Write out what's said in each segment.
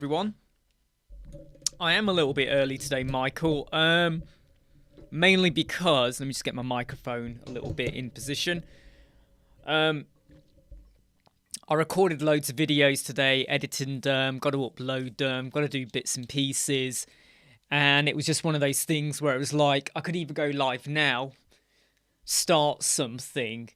Everyone. I am a little bit early today, Michael. Mainly because let me just get my microphone a little bit in position. I recorded loads of videos today, editing them, got to upload them, got to do bits and pieces, and it was just one of those things where it was like I could either go live now, start something,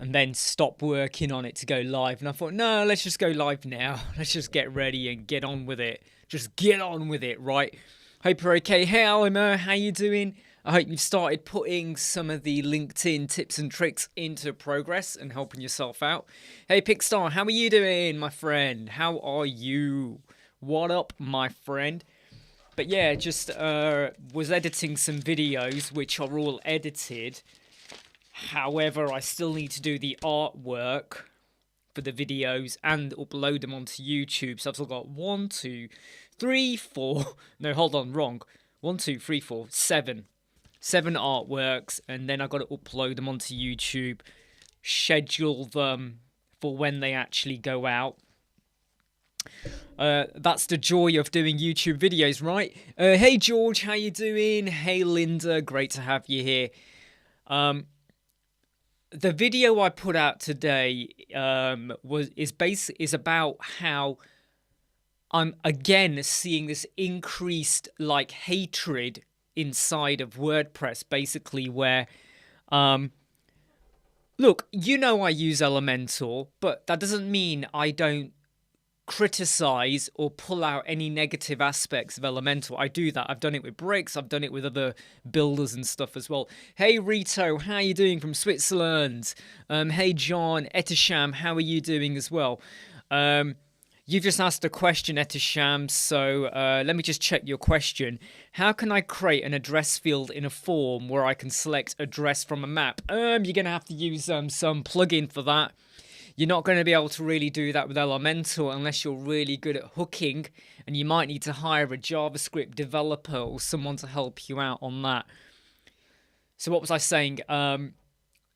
and then stop working on it to go live. And I thought, no, let's just go live now. Let's just get ready and get on with it. Just get on with it, right? Hope you're okay. Hey, Alima, how you doing? I hope you've started putting some of the LinkedIn tips and tricks into progress and helping yourself out. Hey, Pickstar, how are you doing, my friend? How are you? What up, my friend? But yeah, just was editing some videos, which are all edited. However, I still need to do the artwork for the videos and upload them onto YouTube. So I've still got 1, 2, 3, 4. No, hold on, wrong. 1, 2, 3, 4, 7. 7 artworks, and then I've got to upload them onto YouTube, schedule them for when they actually go out. That's the joy of doing YouTube videos, right? Hey George, how you doing? Hey Linda, great to have you here. The video I put out today is about how I'm again seeing this increased hatred inside of WordPress, basically where look, I use Elementor, but that doesn't mean I don't criticize or pull out any negative aspects of Elementor. I do that. I've done it with bricks. I've done it with other builders and stuff as well. Hey Rito, how are you doing from Switzerland? Hey John, Etisham, how are you doing as well? You've just asked a question, Etisham, so let me just check your question. How can I create an address field in a form where I can select address from a map? You're going to have to use some plugin for that. You're not going to be able to really do that with Elementor unless you're really good at hooking, and you might need to hire a JavaScript developer or someone to help you out on that. So what was I saying?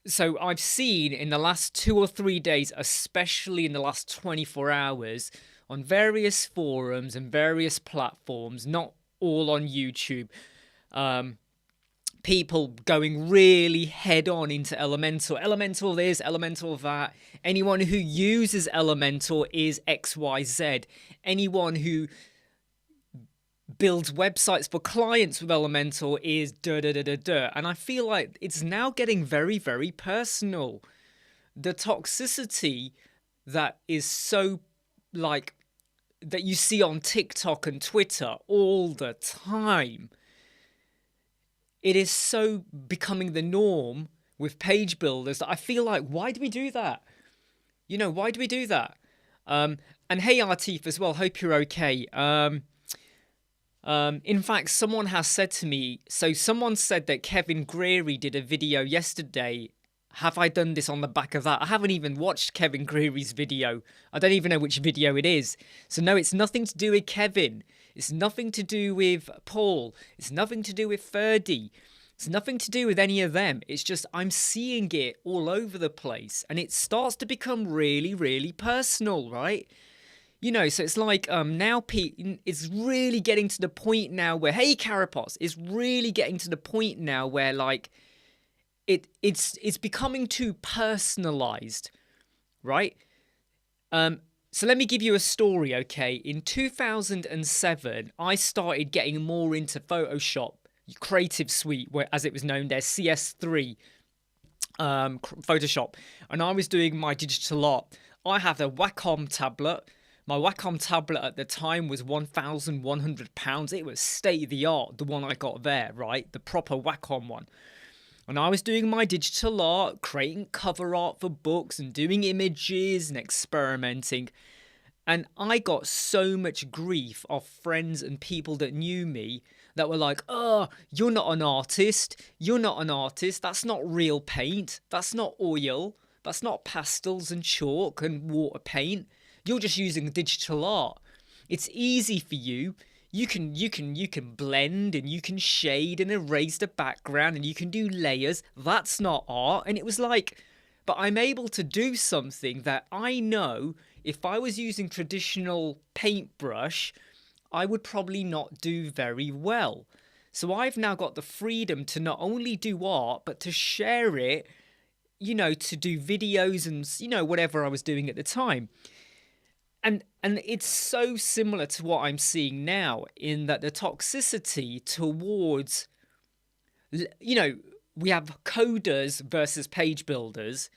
So I've seen in the last 2 or 3 days, especially in the last 24 hours, on various forums and various platforms, not all on YouTube, people going really head on into Elementor. Elementor this, Elementor that. Anyone who uses Elementor is XYZ. Anyone who builds websites for clients with Elementor is da da da da da. And I feel like it's now getting very, very personal. The toxicity that is so that you see on TikTok and Twitter all the time. It is so becoming the norm with page builders that I feel like, why do we do that? Why do we do that? And hey, Artif as well, hope you're okay. In fact, someone has said to me, so someone said that Kevin Greery did a video yesterday. Have I done this on the back of that? I haven't even watched Kevin Greery's video. I don't even know which video it is. So no, it's nothing to do with Kevin. It's nothing to do with Paul. It's nothing to do with Ferdy. It's nothing to do with any of them. It's just I'm seeing it all over the place. And it starts to become really, really personal, right? So it's like now it's really getting to the point now where, hey, Carapace, it's really getting to the point now where it's becoming too personalized, right? So let me give you a story, okay? In 2007, I started getting more into Photoshop, Creative Suite, as it was known there, CS3 Photoshop. And I was doing my digital art. I have a Wacom tablet. My Wacom tablet at the time was £1,100. It was state-of-the-art, the one I got there, right? The proper Wacom one. And I was doing my digital art, creating cover art for books and doing images and experimenting. And I got so much grief of friends and people that knew me that were like, oh, you're not an artist. You're not an artist. That's not real paint. That's not oil. That's not pastels and chalk and water paint. You're just using digital art. It's easy for you. You can blend and you can shade and erase the background and you can do layers. That's not art. And it was like, but I'm able to do something that I know if I was using traditional paintbrush I would probably not do very well. So I've now got the freedom to not only do art, but to share it, to do videos and, whatever I was doing at the time. And it's so similar to what I'm seeing now, in that the toxicity towards, we have coders versus page builders,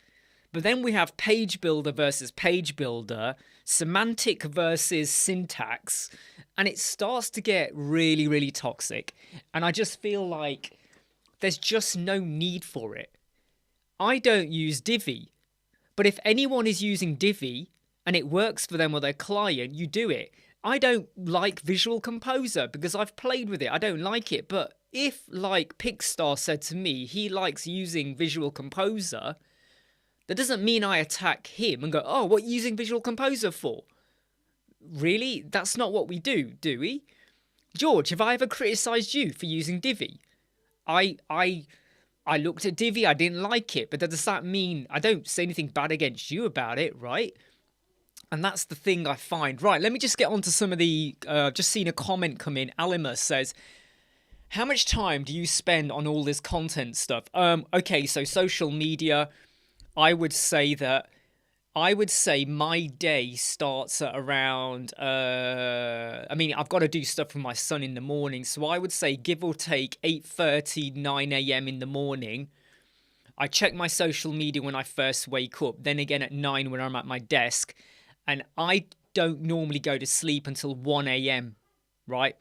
but then we have page builder versus page builder, semantic versus syntax, and it starts to get really, really toxic. And I just feel like there's just no need for it. I don't use Divi, but if anyone is using Divi and it works for them or their client, you do it. I don't like Visual Composer because I've played with it. I don't like it. But if, like Pixstar said to me, he likes using Visual Composer, that doesn't mean I attack him and go, oh, what are you using Visual Composer for? Really? That's not what we do we? George, have I ever criticised you for using Divi? I looked at Divi, I didn't like it, but does that mean I don't say anything bad against you about it, right? And that's the thing I find. Right, let me just get on to some of the... just seen a comment come in. Alima says, how much time do you spend on all this content stuff? Okay, so social media, I would say my day starts at around... I've got to do stuff with my son in the morning, so I would say give or take 8:30, 9 a.m. in the morning. I check my social media when I first wake up, then again at 9 when I'm at my desk. And I don't normally go to sleep until 1 a.m., right?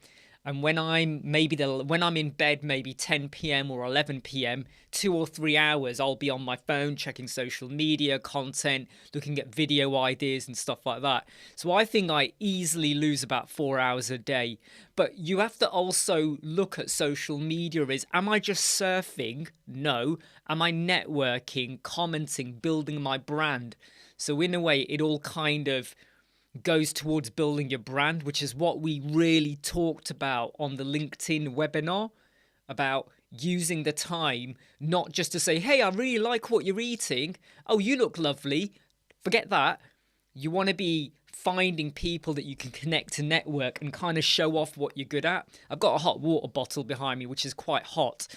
And when I'm in bed, maybe 10 p.m. or 11 p.m., 2 or 3 hours, I'll be on my phone checking social media, content, looking at video ideas and stuff like that. So I think I easily lose about 4 hours a day. But you have to also look at social media as, am I just surfing? No. Am I networking, commenting, building my brand? So in a way, it all kind of goes towards building your brand, which is what we really talked about on the LinkedIn webinar, about using the time, not just to say, hey, I really like what you're eating. Oh, you look lovely. Forget that. You want to be finding people that you can connect to, network, and kind of show off what you're good at. I've got a hot water bottle behind me, which is quite hot.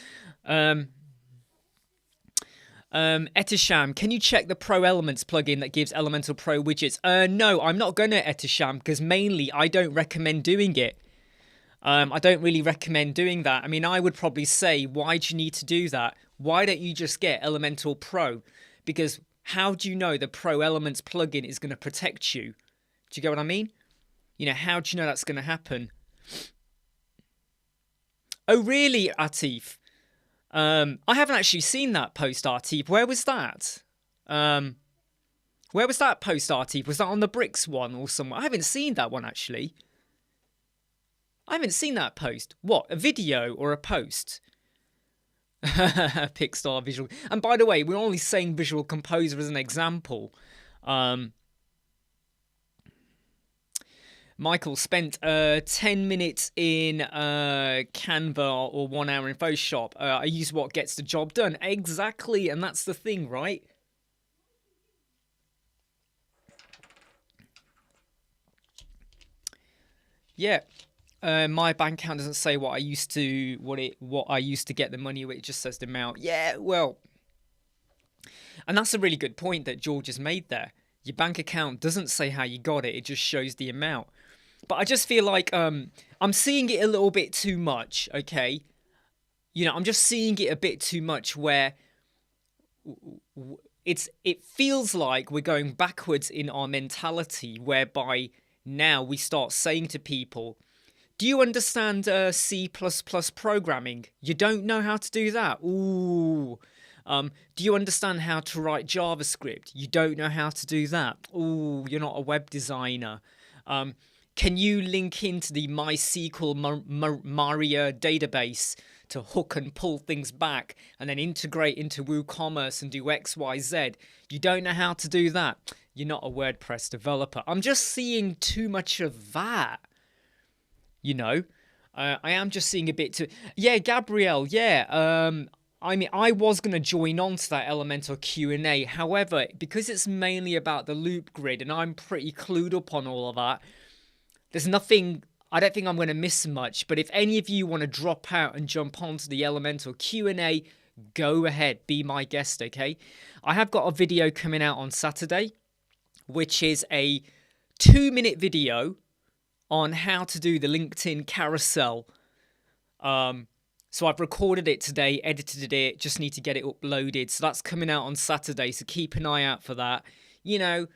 Etisham, can you check the Pro Elements plugin that gives Elementor Pro widgets? No, I'm not going to, Etisham, because mainly I don't recommend doing it. I don't really recommend doing that. I mean, I would probably say, why do you need to do that? Why don't you just get Elementor Pro? Because how do you know the Pro Elements plugin is going to protect you? Do you get what I mean? How do you know that's going to happen? Oh, really, Atif? I haven't actually seen that post, Artib. Where was that? Where was that post, Artib? Was that on the Bricks one or somewhere? I haven't seen that one, actually. I haven't seen that post. What, a video or a post? Pixar Visual. And by the way, we're only saying Visual Composer as an example. Michael spent 10 minutes in Canva or 1 hour in Photoshop. I use what gets the job done. Exactly, and that's the thing, right? Yeah. My bank account doesn't say what I used to get the money with. It just says the amount. Yeah, well. And that's a really good point that George has made there. Your bank account doesn't say how you got it. It just shows the amount. But I just feel like I'm seeing it a little bit too much, okay? I'm just seeing it a bit too much where it feels like we're going backwards in our mentality, whereby now we start saying to people, do you understand C++ programming? You don't know how to do that? Ooh. Do you understand how to write JavaScript? You don't know how to do that? Ooh, you're not a web designer. Can you link into the MySQL Maria database to hook and pull things back and then integrate into WooCommerce and do X, Y, Z? You don't know how to do that. You're not a WordPress developer. I'm just seeing too much of that. I am just seeing a bit too... Yeah, Gabrielle, yeah. I was going to join on to that Elementor Q&A. However, because it's mainly about the loop grid and I'm pretty clued up on all of that, there's nothing I don't think I'm going to miss much, but if any of you want to drop out and jump onto the Elementor Q&A, go ahead, be my guest, okay? I have got a video coming out on Saturday, which is a 2-minute video on how to do the LinkedIn carousel. So I've recorded it today, edited it, just need to get it uploaded. So that's coming out on Saturday, so keep an eye out for that. You know,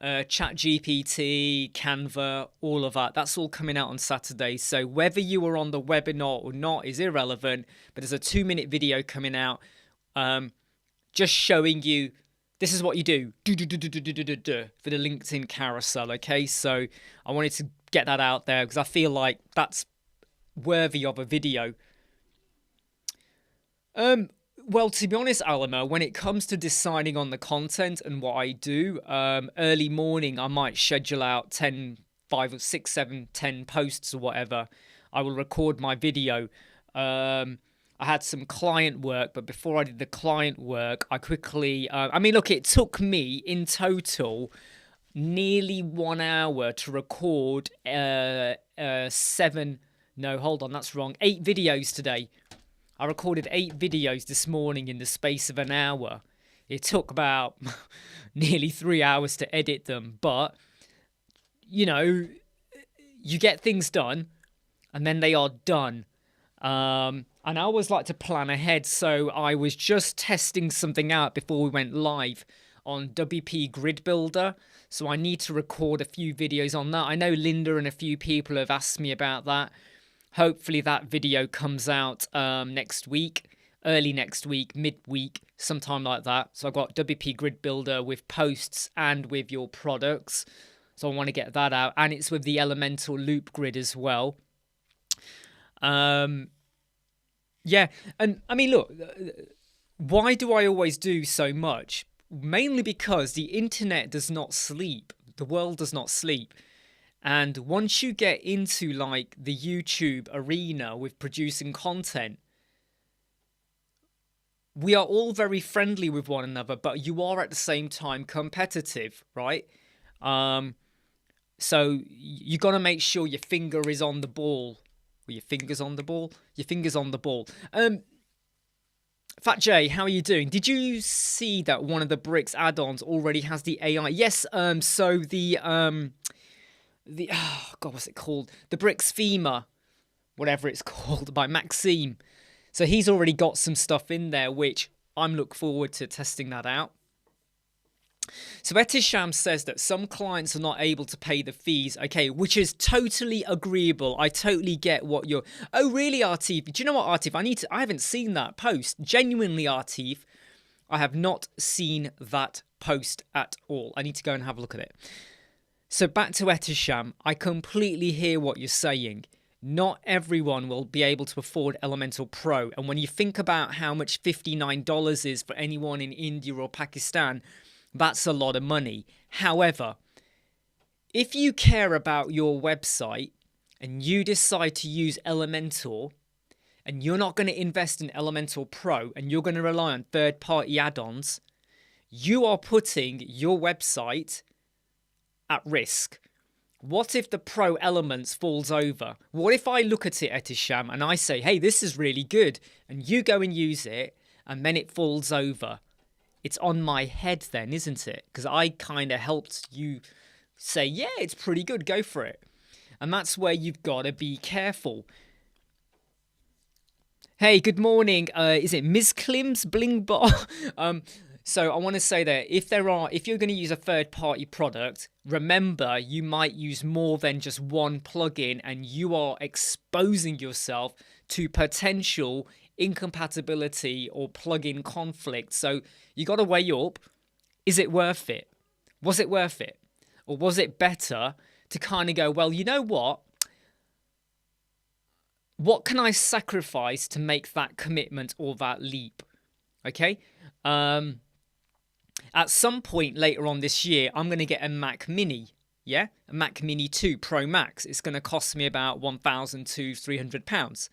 ChatGPT, Canva, all of that. That's all coming out on Saturday. So whether you were on the webinar or not is irrelevant, but there's a 2-minute video coming out just showing you this is what you do for the LinkedIn carousel, okay? So I wanted to get that out there because I feel like that's worthy of a video. Well, to be honest, Alamo, when it comes to deciding on the content and what I do, early morning, I might schedule out 10, 5 or 6, 7, 10 posts or whatever. I will record my video. I had some client work, but before I did the client work, I quickly, I mean, look, it took me in total nearly 1 hour to record 8 videos today. I recorded 8 videos this morning in the space of an hour. It took about nearly 3 hours to edit them, but, you know, you get things done, and then they are done. And I always like to plan ahead, so I was just testing something out before we went live on WP Grid Builder, so I need to record a few videos on that. I know Linda and a few people have asked me about that. Hopefully that video comes out next week, early next week, midweek, sometime like that. So I've got WP Grid Builder with posts and with your products. So I want to get that out. And it's with the Elementor Loop Grid as well. Yeah, and I mean, look, why do I always do so much? Mainly because the internet does not sleep. The world does not sleep. And once you get into like the YouTube arena with producing content, we are all very friendly with one another, but you are at the same time competitive, right? So you got to make sure your finger is on the ball. Or your finger's on the ball? Your finger's on the ball. Fat J, how are you doing? Did you see that one of the Bricks add-ons already has the AI? Yes, so the oh God, what's it called? The Bricks FEMA, whatever it's called, by Maxime. So he's already got some stuff in there, which I'm looking forward to testing that out. So Etisham says that some clients are not able to pay the fees. Okay, which is totally agreeable. I totally get what you're... Oh, really, Artif? Do you know what, Artif? I haven't seen that post. Genuinely, Artif, I have not seen that post at all. I need to go and have a look at it. So back to Etisham, I completely hear what you're saying. Not everyone will be able to afford Elementor Pro. And when you think about how much $59 is for anyone in India or Pakistan, that's a lot of money. However, if you care about your website and you decide to use Elementor and you're not going to invest in Elementor Pro and you're going to rely on third-party add-ons, you are putting your website at risk. What if the Pro Elements falls over? What if I look at it, Etisham, and I say, hey, this is really good, and you go and use it, and then it falls over? It's on my head then, isn't it? Because I kind of helped you say, yeah, it's pretty good, go for it. And that's where you've got to be careful. Hey, good morning. Is it Ms. Klim's Bling Bar? So I want to say that if you're going to use a third-party product, remember you might use more than just one plugin, and you are exposing yourself to potential incompatibility or plugin conflict. So you got to weigh up, is it worth it? Was it worth it? Or was it better to kind of go, well, you know what? What can I sacrifice to make that commitment or that leap? Okay? At some point later on this year, I'm going to get a Mac Mini. Yeah? A Mac Mini 2 Pro Max. It's going to cost me about £1,000 to £300.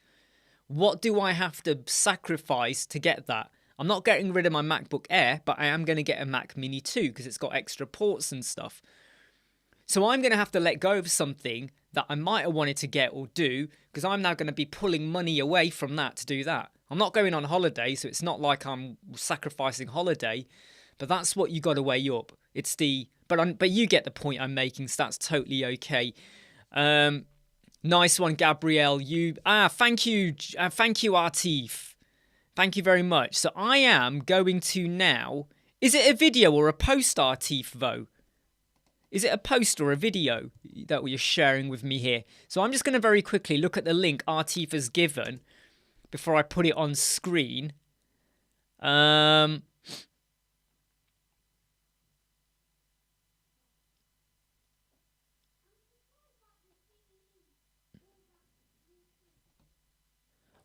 What do I have to sacrifice to get that? I'm not getting rid of my MacBook Air, but I am going to get a Mac Mini 2 because it's got extra ports and stuff. So I'm going to have to let go of something that I might have wanted to get or do, because I'm now going to be pulling money away from that to do that. I'm not going on holiday, so it's not like I'm sacrificing holiday, but that's what you got to weigh up. It's the but you get the point I'm making, so that's totally okay. Nice one, Gabrielle. Thank you, Artif. Thank you very much. So I am going to now. Is it a video or a post, Artif, though? Is it a post or a video that you're sharing with me here? So I'm just going to very quickly look at the link Artif has given before I put it on screen.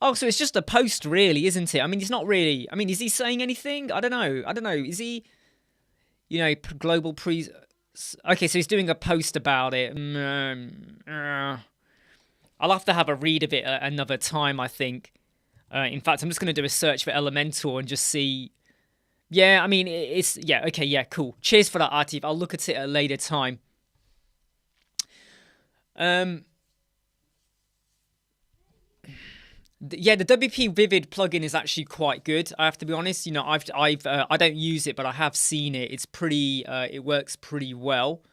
Oh, so it's just a post, really, isn't it? I mean, he's not really. I mean, is he saying anything? I don't know. Is he, global pre? Okay, so he's doing a post about it. I'll have to have a read of it another time, I think. In fact, I'm just going to do a search for Elementor and just see. Yeah, I mean, it's... Yeah, okay, yeah, cool. Cheers for that, Artif. I'll look at it at a later time. Yeah, the WP Vivid plugin is actually quite good. I have to be honest. I don't use it, but I have seen it. It's pretty. It works pretty well.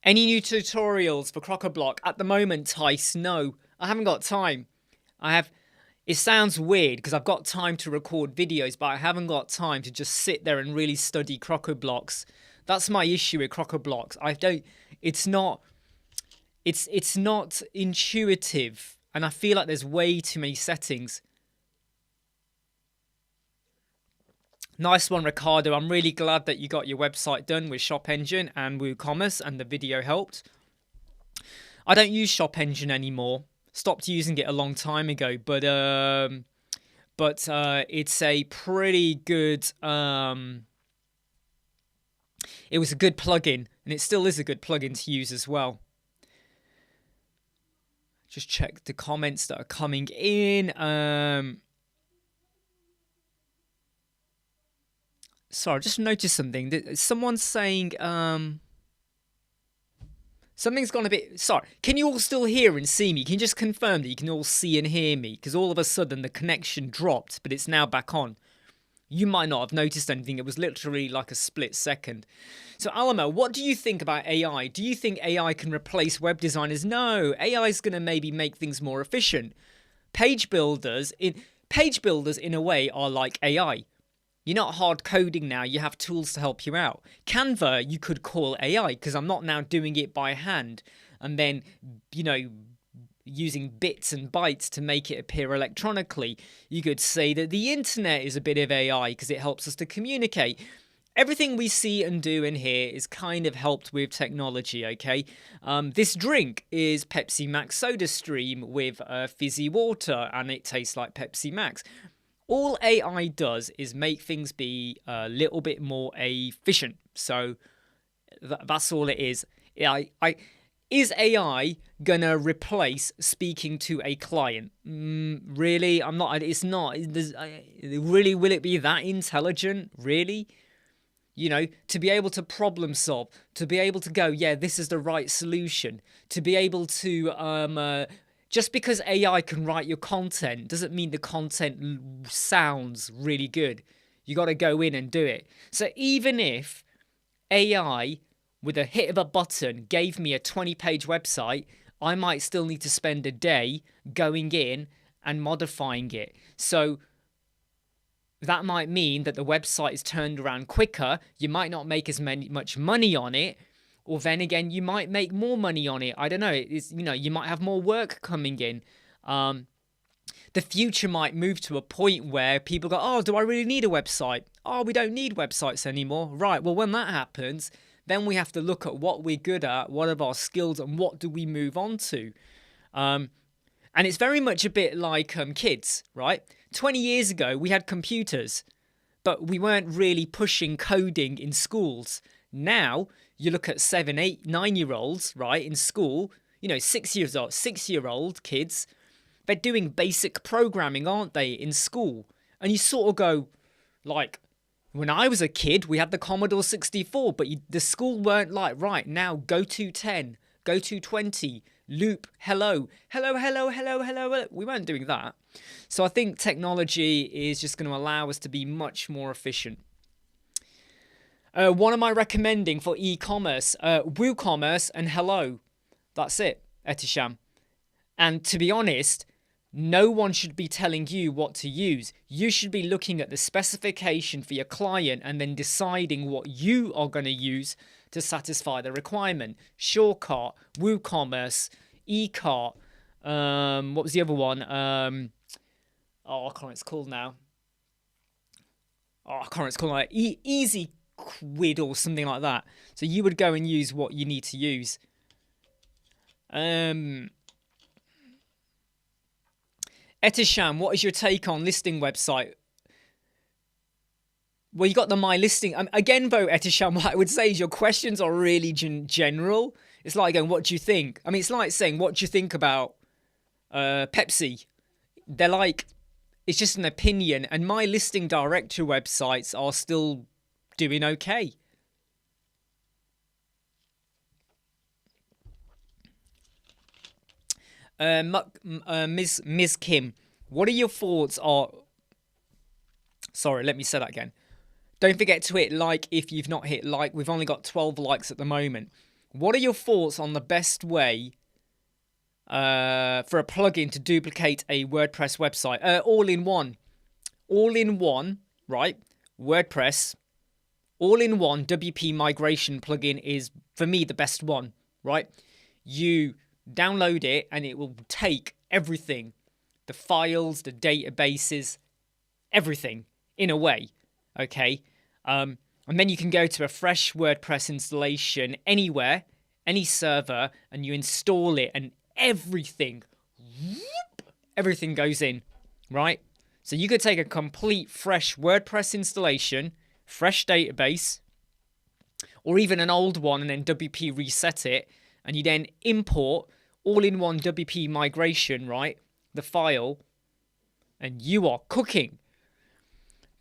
Any new tutorials for Crockablock at the moment, Tice? No, I haven't got time. It sounds weird because I've got time to record videos, but I haven't got time to just sit there and really study Crockerblocks. That's my issue with Crockerblocks. It's not intuitive. And I feel like there's way too many settings. Nice one, Ricardo. I'm really glad that you got your website done with Shop Engine and WooCommerce and the video helped. I don't use Shop Engine anymore. Stopped using it a long time ago, but it's a pretty good it was a good plugin, and it still is a good plugin to use as well. Just check the comments that are coming in. Sorry, I just noticed something. Someone's saying something's gone a bit... Sorry, can you all still hear and see me? Can you just confirm that you can all see and hear me? Because all of a sudden the connection dropped, but it's now back on. You might not have noticed anything. It was literally like a split second. So, Alamo, what do you think about AI? Do you think AI can replace web designers? No, AI is going to maybe make things more efficient. Page builders, in a way, are like AI. You're not hard coding now. You have tools to help you out. Canva, you could call AI because I'm not now doing it by hand and then, using bits and bytes to make it appear electronically. You could say that the internet is a bit of AI because it helps us to communicate. Everything we see and do and hear is kind of helped with technology, okay? This drink is Pepsi Max Soda Stream with fizzy water, and it tastes like Pepsi Max. All AI does is make things be a little bit more efficient. So that's all it is. Is AI gonna replace speaking to a client? Really? I'm not. It's not. Really, will it be that intelligent? Really? To be able to problem solve, to be able to go, yeah, this is the right solution. To be able to, just because AI can write your content doesn't mean the content sounds really good. You got to go in and do it. So even if AI, with a hit of a button, gave me a 20-page website, I might still need to spend a day going in and modifying it. So that might mean that the website is turned around quicker. You might not make as much money on it, or then again, you might make more money on it. I don't know. You might have more work coming in. The future might move to a point where people go, oh, do I really need a website? Oh, we don't need websites anymore. Right, well, when that happens, then we have to look at what we're good at, what are our skills, and what do we move on to. And it's very much a bit like kids, right? 20 years ago, we had computers, but we weren't really pushing coding in schools. Now, you look at 7, 8, 9-year-olds, right, in school, 6-year-old kids, they're doing basic programming, aren't they, in school? And you sort of go, like, when I was a kid, we had the Commodore 64, but the school weren't like, right, now go to 10, go to 20, loop, hello, hello, hello, hello, hello, hello. We weren't doing that. So I think technology is just going to allow us to be much more efficient. What am I recommending for e-commerce? WooCommerce and hello. That's it, Etisham. And to be honest, no one should be telling you what to use. You should be looking at the specification for your client and then deciding what you are going to use to satisfy the requirement. Shortcut, WooCommerce, eCart, what was the other one? I can't remember what it's called now. I can't remember what it's called. Like Easy Quid or something like that. So you would go and use what you need to use. Etisham, what is your take on listing website? Well, you got the My Listing. Again, though, Etisham, what I would say is your questions are really general. It's like going, what do you think? I mean, it's like saying, what do you think about Pepsi? They're like, it's just an opinion. And My Listing directory websites are still doing okay. Ms. Kim, what are your thoughts on... Sorry, let me say that again. Don't forget to hit like if you've not hit like. We've only got 12 likes at the moment. What are your thoughts on the best way for a plugin to duplicate a WordPress website? All-in-one. All-in-one, right? WordPress. All-in-one WP migration plugin is, for me, the best one, right? You download it and it will take everything. The files, the databases, everything in a way, okay? And then you can go to a fresh WordPress installation anywhere, any server, and you install it and everything goes in, right? So you could take a complete fresh WordPress installation, fresh database, or even an old one and then WP reset it, and you then import all-in-one WP migration, right? The file, and you are cooking.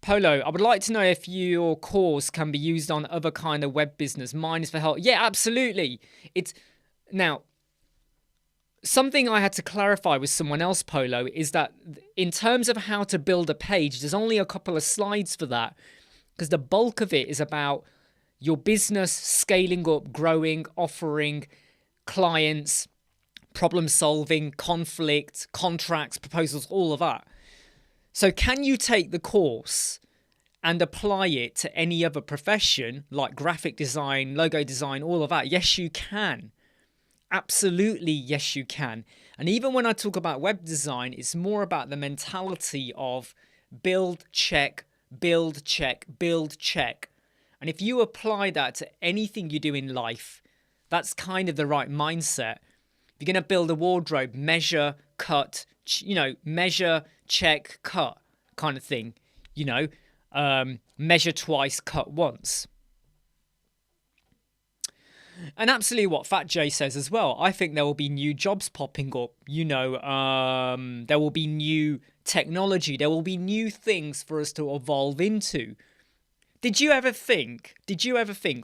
Polo, I would like to know if your course can be used on other kind of web business. Mine is for help. Yeah, absolutely. It's now something I had to clarify with someone else, Polo, is that in terms of how to build a page, there's only a couple of slides for that because the bulk of it is about your business scaling up, growing, offering, clients, problem solving, conflict, contracts, proposals, all of that. So can you take the course and apply it to any other profession like graphic design, logo design, all of that? Yes, you can. Absolutely, yes, you can. And even when I talk about web design, it's more about the mentality of build, check, build, check, build, check. And if you apply that to anything you do in life, that's kind of the right mindset. If you're going to build a wardrobe, measure, cut, measure, check, cut kind of thing, measure twice, cut once. And absolutely what Fat J says as well. I think there will be new jobs popping up. There will be new technology. There will be new things for us to evolve into. Did you ever think,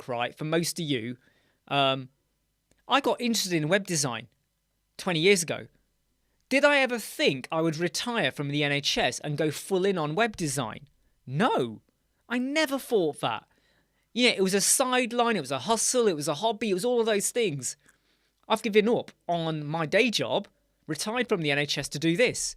right, for most of you, I got interested in web design 20 years ago. Did I ever think I would retire from the NHS and go full in on web design? No, I never thought that. Yeah, it was a sideline, it was a hustle, it was a hobby, it was all of those things. I've given up on my day job, retired from the NHS to do this.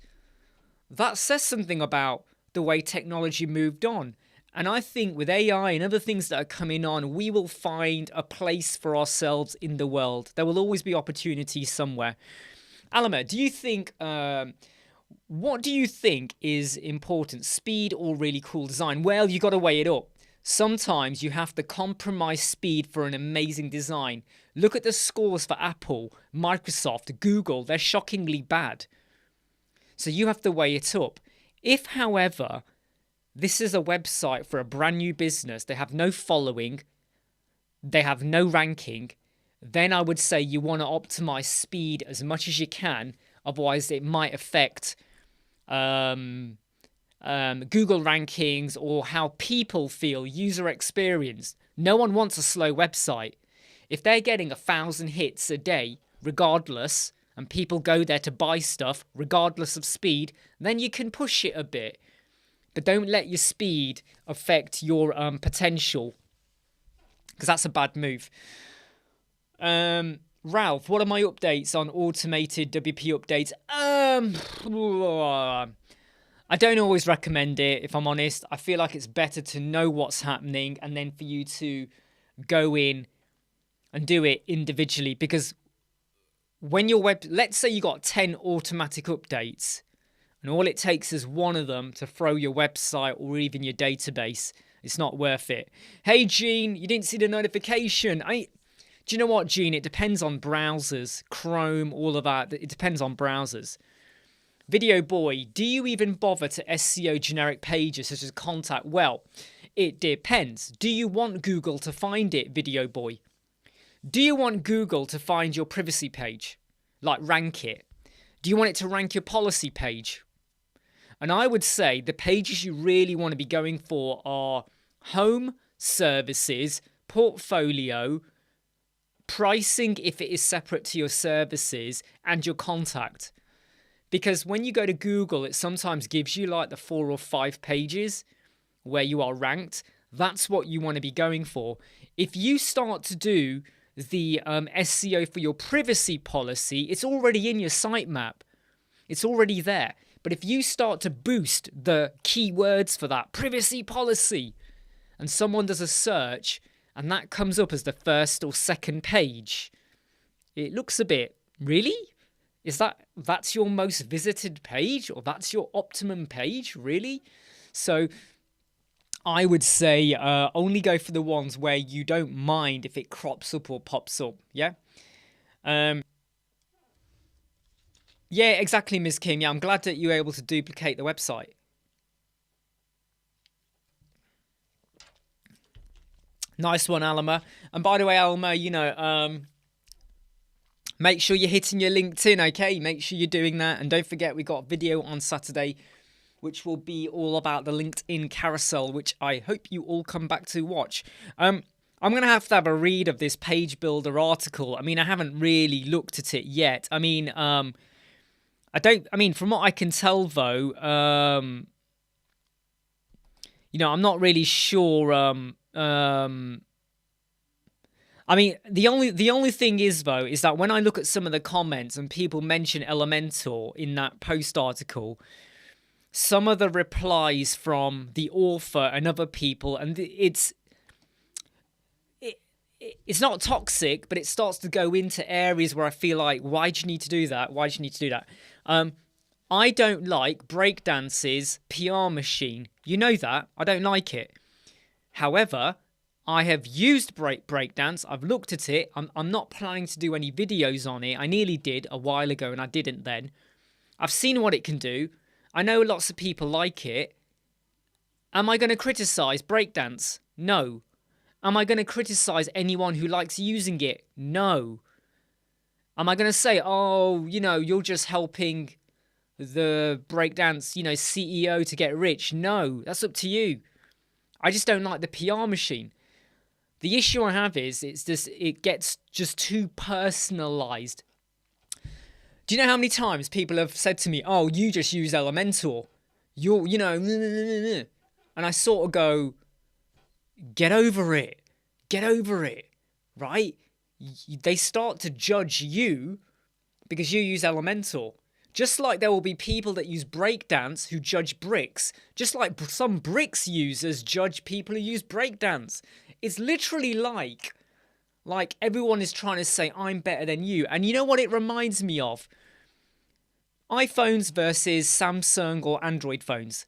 That says something about the way technology moved on. And I think with AI and other things that are coming on, we will find a place for ourselves in the world. There will always be opportunities somewhere. Alama, do you think, what do you think is important, speed or really cool design? Well, you got to weigh it up. Sometimes you have to compromise speed for an amazing design. Look at the scores for Apple, Microsoft, Google. They're shockingly bad. So you have to weigh it up. If, however, this is a website for a brand new business, they have no following, they have no ranking, then I would say you want to optimize speed as much as you can. Otherwise, it might affect Google rankings or how people feel, user experience. No one wants a slow website. If they're getting 1,000 hits a day, regardless, and people go there to buy stuff, regardless of speed, then you can push it a bit. But don't let your speed affect your potential, because that's a bad move. Ralph, what are my updates on automated WP updates? I don't always recommend it, if I'm honest. I feel like it's better to know what's happening and then for you to go in and do it individually. Because when your let's say you got 10 automatic updates and all it takes is one of them to throw your website or even your database, it's not worth it. Hey, Gene, you didn't see the notification. Do you know what, Gene? It depends on browsers, Chrome, all of that. It depends on browsers. Video Boy, do you even bother to SEO generic pages such as contact? Well, it depends. Do you want Google to find it, Video Boy? Do you want Google to find your privacy page? Like rank it? Do you want it to rank your policy page? And I would say the pages you really want to be going for are home, services, portfolio, pricing if it is separate to your services, and your contact. Because when you go to Google, it sometimes gives you like the 4 or 5 pages where you are ranked. That's what you want to be going for. If you start to do the SEO for your privacy policy, it's already in your sitemap. It's already there. But if you start to boost the keywords for that privacy policy and someone does a search and that comes up as the first or second page, it looks a bit, really? That's your most visited page, or that's your optimum page, really? So I would say only go for the ones where you don't mind if it crops up or pops up, yeah? Yeah, exactly, Ms. Kim. Yeah, I'm glad that you were able to duplicate the website. Nice one, Alma. And by the way, Alma, you know, make sure you're hitting your LinkedIn, okay? Make sure you're doing that. And don't forget, we got a video on Saturday, which will be all about the LinkedIn carousel, which I hope you all come back to watch. I'm going to have a read of this page builder article. I mean, I haven't really looked at it yet. I mean, from what I can tell, though, you know, I'm not really sure. I mean, the only thing is, though, is that when I look at some of the comments and people mention Elementor in that post article, some of the replies from the author and other people, and it's not toxic, but it starts to go into areas where I feel like, why do you need to do that? Why do you need to do that? I don't like Breakdance's PR machine. You know that. I don't like it. However, I have used Breakdance. I've looked at it. I'm not planning to do any videos on it. I nearly did a while ago and I didn't then. I've seen what it can do. I know lots of people like it. Am I going to criticize Breakdance? No. Am I going to criticize anyone who likes using it? No. Am I going to say, oh, you know, you're just helping the Breakdance, you know, CEO to get rich? No, that's up to you. I just don't like the PR machine. The issue I have is it gets just too personalized. Do you know how many times people have said to me, oh, you just use Elementor. You know, and I sort of go, get over it. Get over it, right? They start to judge you because you use Elementor. Just like there will be people that use Breakdance who judge bricks. Just like some bricks users judge people who use Breakdance. It's literally like everyone is trying to say, I'm better than you. And you know what it reminds me of? iPhones versus Samsung or Android phones.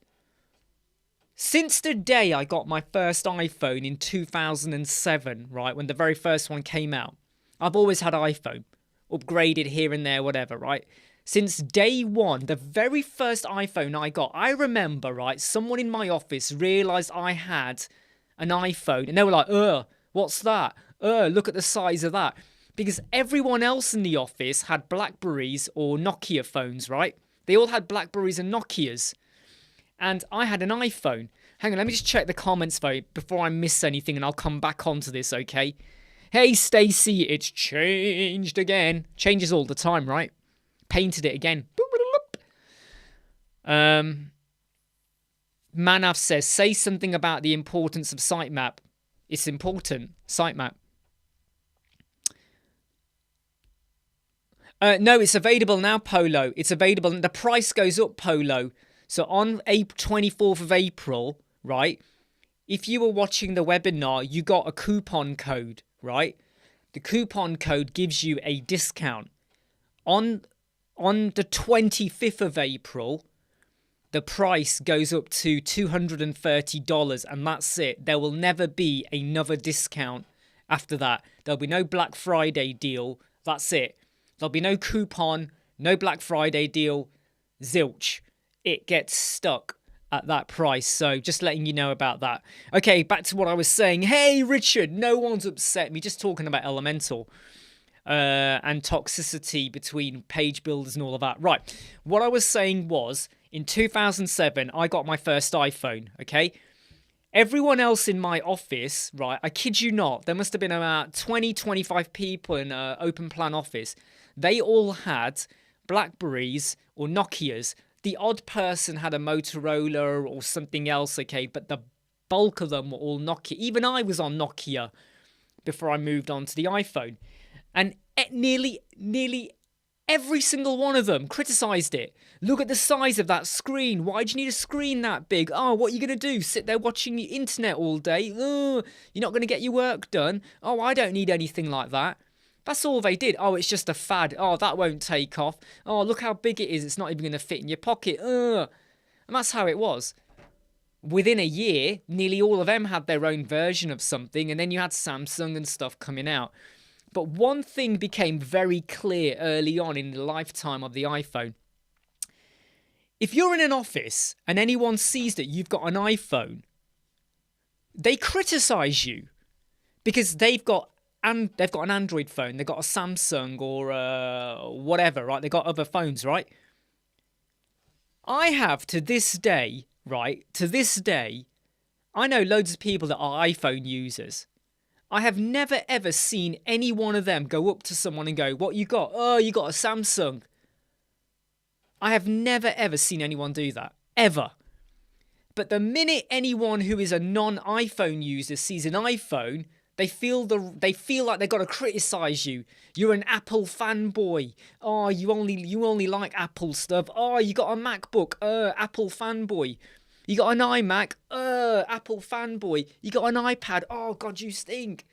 Since the day I got my first iPhone in 2007, right, when the very first one came out, I've always had iPhone, upgraded here and there, whatever, right? Since day one, the very first iPhone I got, I remember, right, someone in my office realised I had an iPhone, and they were like, what's that? Look at the size of that. Because everyone else in the office had Blackberries or Nokia phones, right? They all had Blackberries and Nokias. And I had an iPhone. Hang on, let me just check the comments, though, before I miss anything, and I'll come back onto this, okay? Hey, Stacy, it's changed again. Changes all the time, right? Painted it again. Manav says, say something about the importance of sitemap. It's important, sitemap. No, it's available now, Polo. It's available. The price goes up, Polo. So on 24th of April, right, if you were watching the webinar, you got a coupon code, right? The coupon code gives you a discount. On the 25th of April, the price goes up to $230, and that's it. There will never be another discount after that. There'll be no Black Friday deal. That's it. There'll be no coupon, no Black Friday deal. Zilch. It gets stuck at that price. So just letting you know about that. Okay, back to what I was saying. Hey, Richard, no one's upset me. Just talking about Elemental and toxicity between page builders and all of that. Right. What I was saying was, in 2007, I got my first iPhone, okay? Everyone else in my office, right, I kid you not, there must have been about 20, 25 people in an open plan office. They all had Blackberries or Nokias. The odd person had a Motorola or something else, okay, but the bulk of them were all Nokia. Even I was on Nokia before I moved on to the iPhone. And nearly every single one of them criticised it. Look at the size of that screen. Why do you need a screen that big? Oh, what are you going to do? Sit there watching the internet all day? Oh, you're not going to get your work done? Oh, I don't need anything like that. That's all they did. Oh, it's just a fad. Oh, that won't take off. Oh, look how big it is. It's not even going to fit in your pocket. And that's how it was. Within a year, nearly all of them had their own version of something, and then you had Samsung and stuff coming out. But one thing became very clear early on in the lifetime of the iPhone. If you're in an office and anyone sees that you've got an iPhone, they criticize you because they've got an Android phone, they've got a Samsung or whatever, right? They've got other phones, right? I have to this day, I know loads of people that are iPhone users. I have never ever seen any one of them go up to someone and go, what you got? Oh, you got a Samsung. I have never ever seen anyone do that. Ever. But the minute anyone who is a non-iPhone user sees an iPhone, they feel like they've got to criticize you. You're an Apple fanboy. Oh, you only like Apple stuff. Oh, you got a MacBook. Apple fanboy. You got an iMac, Apple fanboy. You got an iPad, oh God, you stink.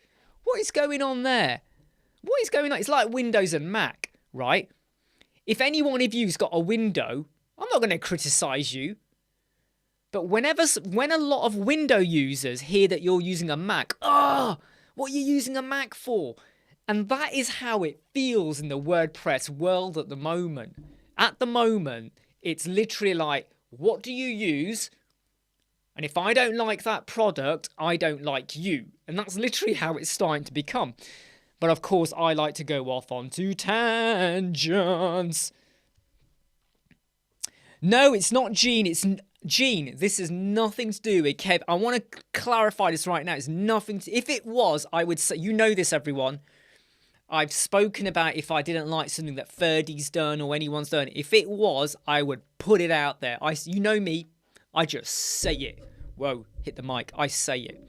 What is going on there? What is going on? It's like Windows and Mac, right? If any one of you's got a window, I'm not going to criticize you. But when a lot of window users hear that you're using a Mac, what are you using a Mac for? And that is how it feels in the WordPress world at the moment. At the moment, it's literally like, what do you use? And if I don't like that product, I don't like you. And that's literally how it's starting to become. But of course, I like to go off onto tangents. No, it's not Gene. It's Gene. This has nothing to do with Kev. I want to clarify this right now. It's nothing to... If it was, I would say... You know this, everyone. I've spoken about if I didn't like something that Ferdy's done or anyone's done. If it was, I would put it out there. You know me. I just say it. Whoa, hit the mic. I say it.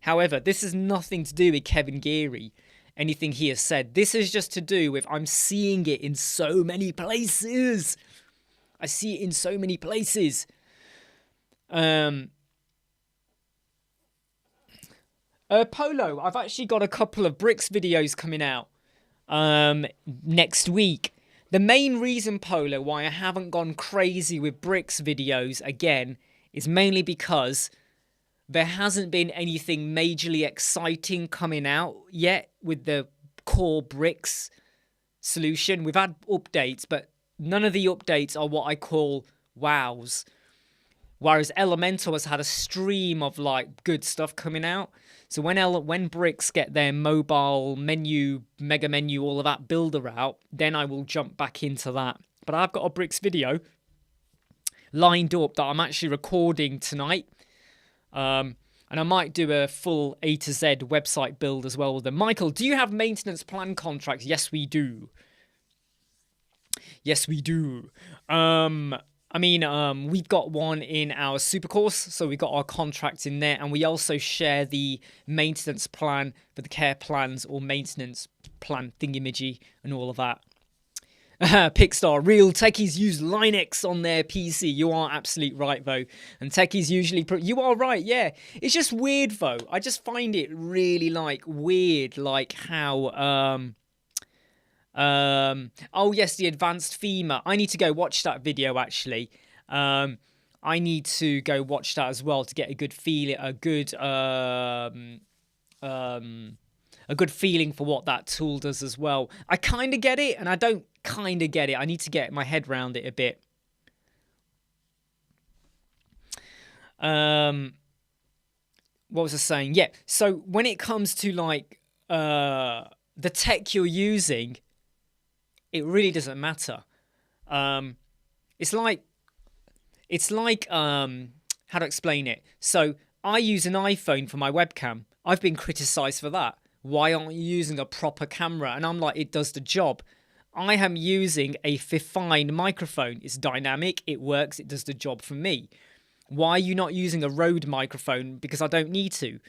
However, this has nothing to do with Kevin Geary, anything he has said. This is just to do with I'm seeing it in so many places. I see it in so many places. Polo, I've actually got a couple of bricks videos coming out next week. The main reason, Polo, why I haven't gone crazy with bricks videos again is mainly because there hasn't been anything majorly exciting coming out yet with the core bricks solution. We've had updates, but none of the updates are what I call wows. Whereas Elemental has had a stream of like good stuff coming out. So when bricks get their mobile menu, mega menu, all of that builder out, then I will jump back into that. But I've got a bricks video lined up that I'm actually recording tonight. And I might do a full A to Z website build as well with them. Michael, do you have maintenance plan contracts? Yes, we do. Yes, we do. We've got one in our super course, so we've got our contracts in there, and we also share the maintenance plan for the care plans or maintenance plan thingamajig and all of that. Pickstar, real techies use Linux on their PC. You are absolutely right, though. And techies usually... You are right, yeah. It's just weird, though. I just find it really, weird, how... Oh, yes, the advanced FEMA. I need to go watch that video, actually. I need to go watch that as well to get a good feeling, a good feeling for what that tool does as well. I kind of get it, and I don't kind of get it. I need to get my head around it a bit. What was I saying? Yeah, so when it comes to the tech you're using, it really doesn't matter. It's like how to explain it. So I use an iPhone for my webcam. I've been criticized for that. Why aren't you using a proper camera? And I'm like, it does the job. I am using a fine microphone. It's dynamic, it works, it does the job for me. Why are you not using a Rode microphone? Because I don't need to.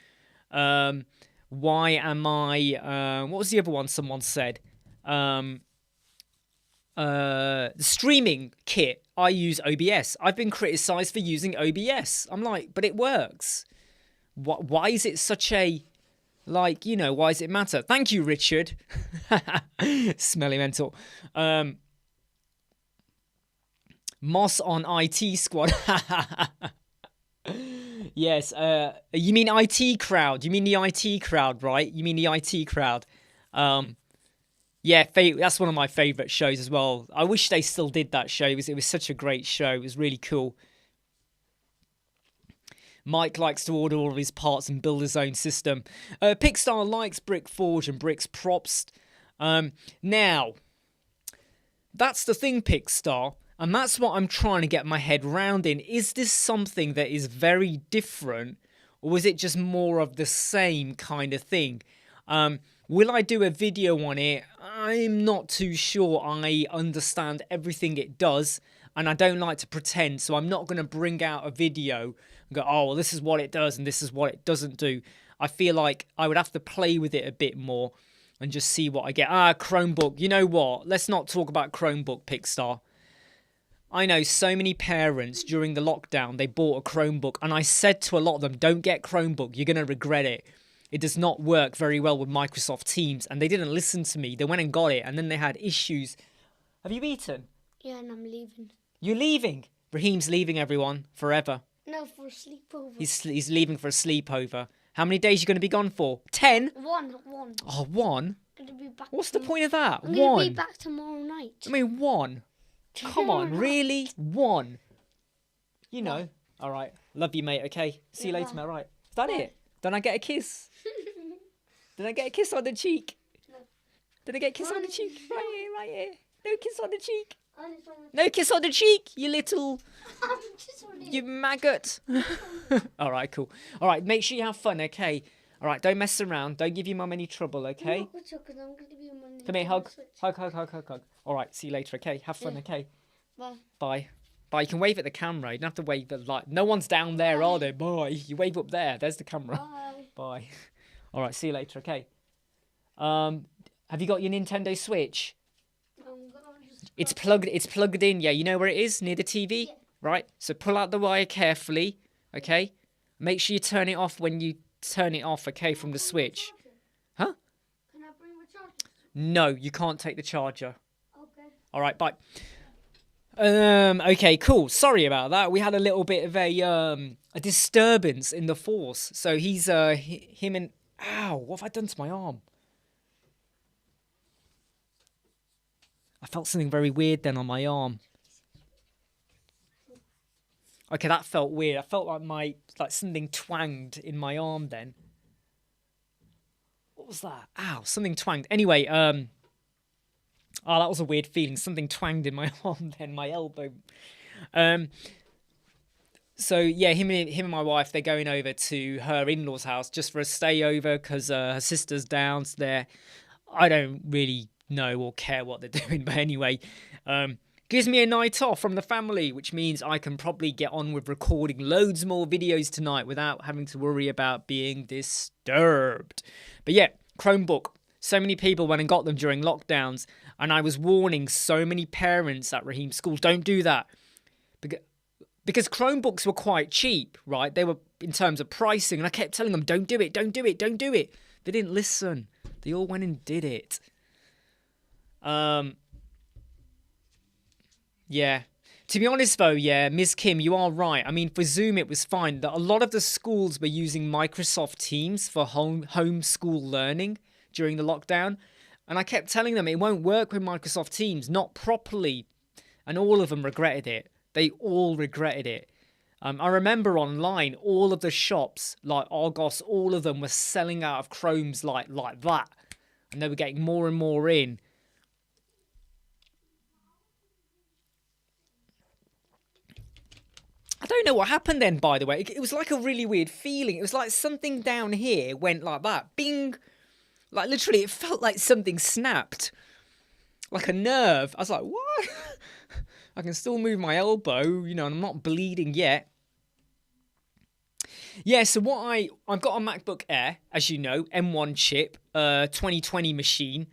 Why am I... what was the other one someone said? The streaming kit, I use OBS. I've been criticized for using OBS. I'm like, but it works. Why is it such a... why does it matter? Thank you, Richard. Smelly mental. Moss on IT squad. Yes. You mean IT crowd? You mean the IT crowd, right? You mean the IT crowd. Yeah, that's one of my favourite shows as well. I wish they still did that show. It was such a great show. It was really cool. Mike likes to order all of his parts and build his own system. Pickstar likes Brick Forge and Bricks Props. Now, that's the thing, Pickstar. And that's what I'm trying to get my head round in. Is this something that is very different? Or is it just more of the same kind of thing? Will I do a video on it? I'm not too sure I understand everything it does. And I don't like to pretend. So I'm not going to bring out a video and go, oh, well, this is what it does and this is what it doesn't do. I feel like I would have to play with it a bit more and just see what I get. Chromebook. You know what? Let's not talk about Chromebook, Pickstar. I know so many parents during the lockdown, they bought a Chromebook. And I said to a lot of them, don't get Chromebook. You're going to regret it. It does not work very well with Microsoft Teams. And they didn't listen to me. They went and got it. And then they had issues. Have you eaten? Yeah, and I'm leaving. You're leaving? Raheem's leaving, everyone. Forever. No, for a sleepover. He's leaving for a sleepover. How many days are you going to be gone for? 10? One. Oh, one? I'm gonna be back. What's the point of that? I'm One? gonna be back tomorrow night. I mean, one. Come on, really? One. You know. All right. Love you, mate, okay? See you later, mate. All right. Is that it? Don't I get a kiss? Did I get a kiss on the cheek? No. Did I get a kiss on the cheek? Right here. No kiss on the cheek. I just wanna- No kiss on the cheek, you little... I just wanna- You maggot. All right, cool. All right, make sure you have fun, okay? All right, don't mess around. Don't give your mum any trouble, okay? I'm not gonna talk 'cause I'm gonna be on my Come here, hug. Switch. Hug. All right, see you later, okay? Have fun, Yeah. okay? Bye. Bye. You can wave at the camera. You don't have to wave at light. No one's down there, are they? Bye. You wave up there. There's the camera. Bye. Bye. All right, see you later, okay? Have you got your Nintendo Switch? I'm gonna just... It's plugged in, yeah. You know where it is? Near the TV? Yeah. Right? So pull out the wire carefully, okay? Make sure you turn it off when you turn it off, okay, from the switch. Huh? Can I bring the charger? No, you can't take the charger. Okay. All right, bye. Okay, cool. Sorry about that. We had a little bit of a disturbance in the force. So he's him and... Ow, what have I done to my arm? I felt something very weird then on my arm. Okay, that felt weird. I felt like something twanged in my arm then. What was that? Ow, something twanged. Anyway, oh, that was a weird feeling. Something twanged in my arm then, my elbow. So yeah, him and my wife, they're going over to her in-laws' house just for a stay over because her sister's down there. I don't really know or care what they're doing, but anyway, gives me a night off from the family, which means I can probably get on with recording loads more videos tonight without having to worry about being disturbed. But yeah, Chromebook. So many people went and got them during lockdowns, and I was warning so many parents at Raheem schools, don't do that. Because Chromebooks were quite cheap, right? They were in terms of pricing, and I kept telling them, don't do it, don't do it, don't do it. They didn't listen. They all went and did it. Yeah. To be honest, though, yeah, Ms. Kim, you are right. I mean, for Zoom, it was fine. A lot of the schools were using Microsoft Teams for home school learning during the lockdown. And I kept telling them it won't work with Microsoft Teams, not properly. And all of them regretted it. They all regretted it. I remember online, all of the shops, like Argos, all of them were selling out of Chromes like that. And they were getting more and more in. I don't know what happened then, by the way. It was like a really weird feeling. It was like something down here went like that. Bing! Like literally, it felt like something snapped. Like a nerve. I was like, what? I can still move my elbow, and I'm not bleeding yet. Yeah, so I've got a MacBook Air, as you know, M1 chip, 2020 machine,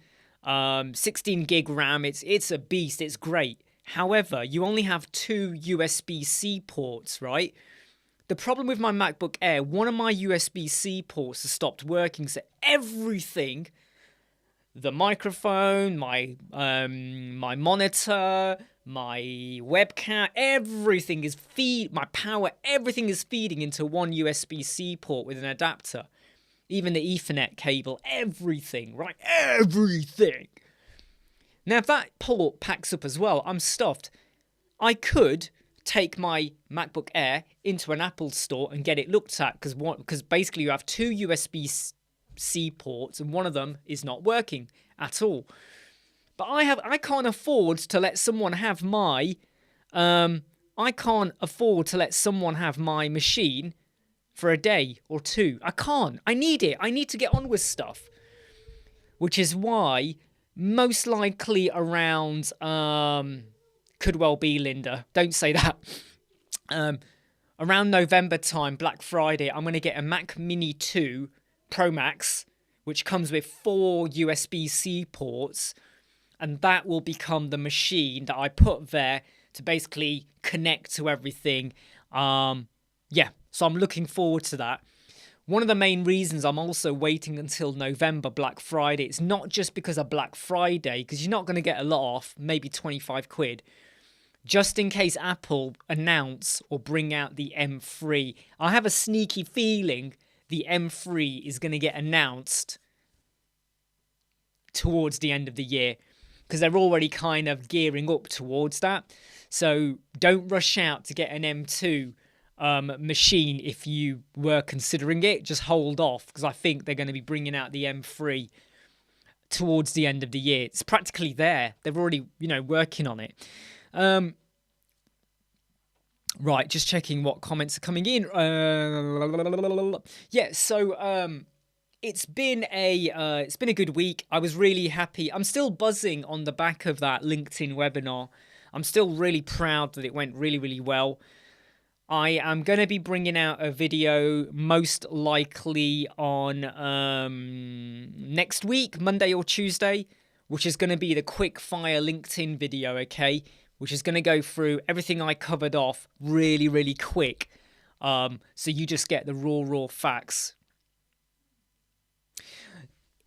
16 gig RAM. It's a beast. It's great. However, you only have 2 USB-C ports, right? The problem with my MacBook Air, one of my USB-C ports has stopped working, so everything, the microphone, my monitor, my webcam, everything is my power, everything is feeding into one USB-C port with an adapter. Even the Ethernet cable, everything, right? Everything. Now, if that port packs up as well, I'm stuffed. I could take my MacBook Air into an Apple store and get it looked at because basically you have 2 USB-C ports and one of them is not working at all. But I can't afford to let someone have my machine for a day or two. I can't. I need it. I need to get on with stuff. Which is why most likely around could well be Linda. Don't say that. Around November time, Black Friday, I'm going to get a Mac Mini 2 Pro Max, which comes with 4 USB-C ports. And that will become the machine that I put there to basically connect to everything. Yeah, so I'm looking forward to that. One of the main reasons I'm also waiting until November, Black Friday, it's not just because of Black Friday, because you're not going to get a lot off, maybe 25 quid. Just in case Apple announce or bring out the M3. I have a sneaky feeling the M3 is going to get announced towards the end of the year, because they're already kind of gearing up towards that. So don't rush out to get an M2 machine if you were considering it. Just hold off, because I think they're going to be bringing out the M3 towards the end of the year. It's practically there. They're already, working on it. Right, just checking what comments are coming in. Yeah, so it's been a good week. I was really happy. I'm still buzzing on the back of that LinkedIn webinar. I'm still really proud that it went really, really well. I am going to be bringing out a video most likely on next week, Monday or Tuesday, which is going to be the quick fire LinkedIn video, okay? Which is going to go through everything I covered off really, really quick. So you just get the raw facts.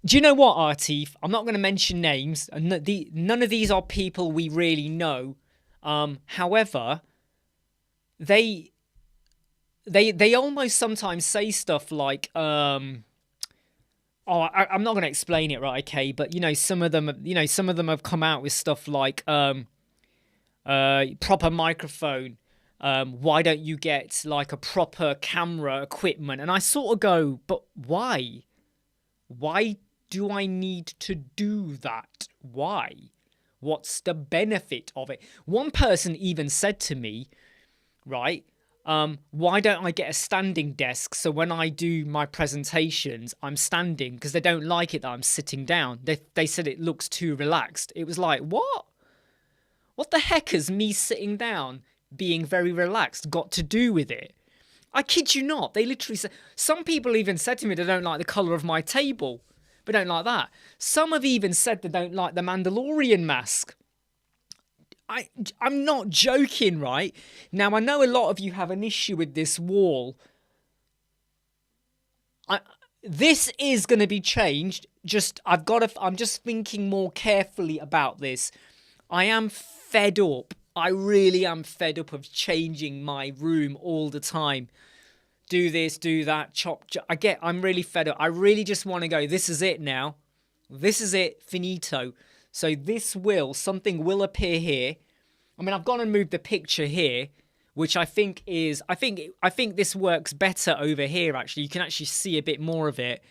Do you know what, Artif? I'm not going to mention names. None of these are people we really know. However, they almost sometimes say stuff like, I'm not going to explain it, right? Okay, but some of them have come out with stuff like, proper microphone. Why don't you get like a proper camera equipment? And I sort of go, but why? Why do I need to do that? Why? What's the benefit of it? One person even said to me, right, Why don't I get a standing desk so when I do my presentations, I'm standing, because they don't like it that I'm sitting down. They said it looks too relaxed. It was like, what? What the heck has me sitting down, being very relaxed, got to do with it? I kid you not. They literally said, some people even said to me they don't like the colour of my table. But don't like that. Some have even said they don't like the Mandalorian mask. I'm not joking, right? Now, I know a lot of you have an issue with this wall. This is going to be changed. I'm just thinking more carefully about this. I am fed up. I really am fed up of changing my room all the time. Do this, do that, chop. I'm really fed up. I really just want to go, this is it now. This is it, finito. So something will appear here. I mean, I've gone and moved the picture here, which I think this works better over here, actually. You can actually see a bit more of it.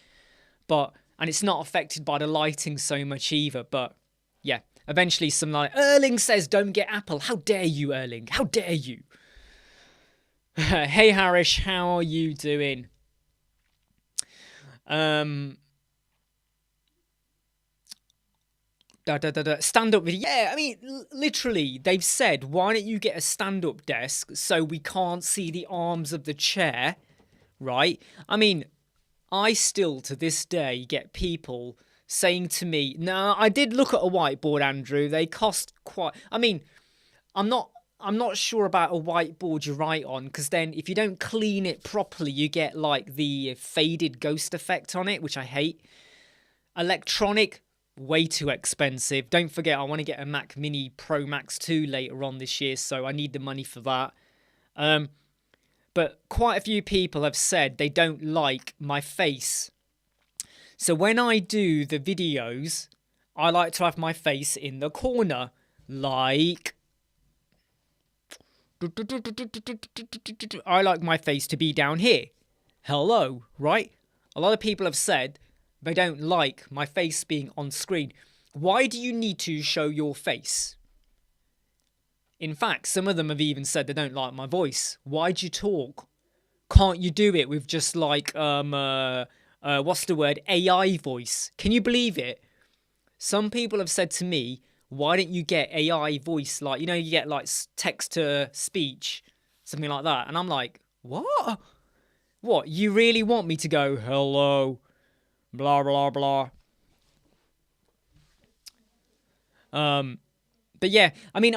And it's not affected by the lighting so much either. But yeah, eventually Erling says, don't get Apple. How dare you, Erling? How dare you? Hey, Harish, how are you doing? Stand-up video. Yeah, I mean, literally, they've said, why don't you get a stand-up desk so we can't see the arms of the chair, right? I mean, I still, to this day, get people saying to me, no, I did look at a whiteboard, Andrew. They cost quite... I mean, I'm not sure about a whiteboard you write on, because then if you don't clean it properly, you get, like, the faded ghost effect on it, which I hate. Electronic... way too expensive. Don't forget, I want to get a Mac Mini Pro Max 2 later on this year, so I need the money for that. But quite a few people have said they don't like my face. So when I do the videos, I like to have my face in the corner. Like... I like my face to be down here. Hello, right? A lot of people have said... they don't like my face being on screen. Why do you need to show your face? In fact, some of them have even said they don't like my voice. Why'd you talk? Can't you do it with just like, what's the word? AI voice. Can you believe it? Some people have said to me, why don't you get AI voice? Like, you know, you get like text to speech, something like that. And I'm like, what? What? You really want me to go, hello? Blah, blah, blah. But yeah, I mean,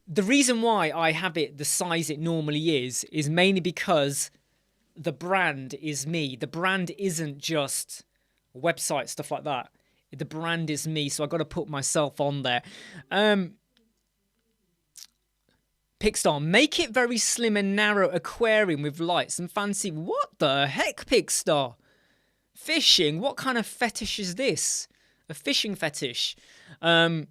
the reason why I have it the size it normally is mainly because the brand is me. The brand isn't just website stuff like that. The brand is me, so I got to put myself on there. Pixstar, make it very slim and narrow aquarium with lights and fancy. What the heck, Pixstar? Fishing? What kind of fetish is this? A fishing fetish? Hey,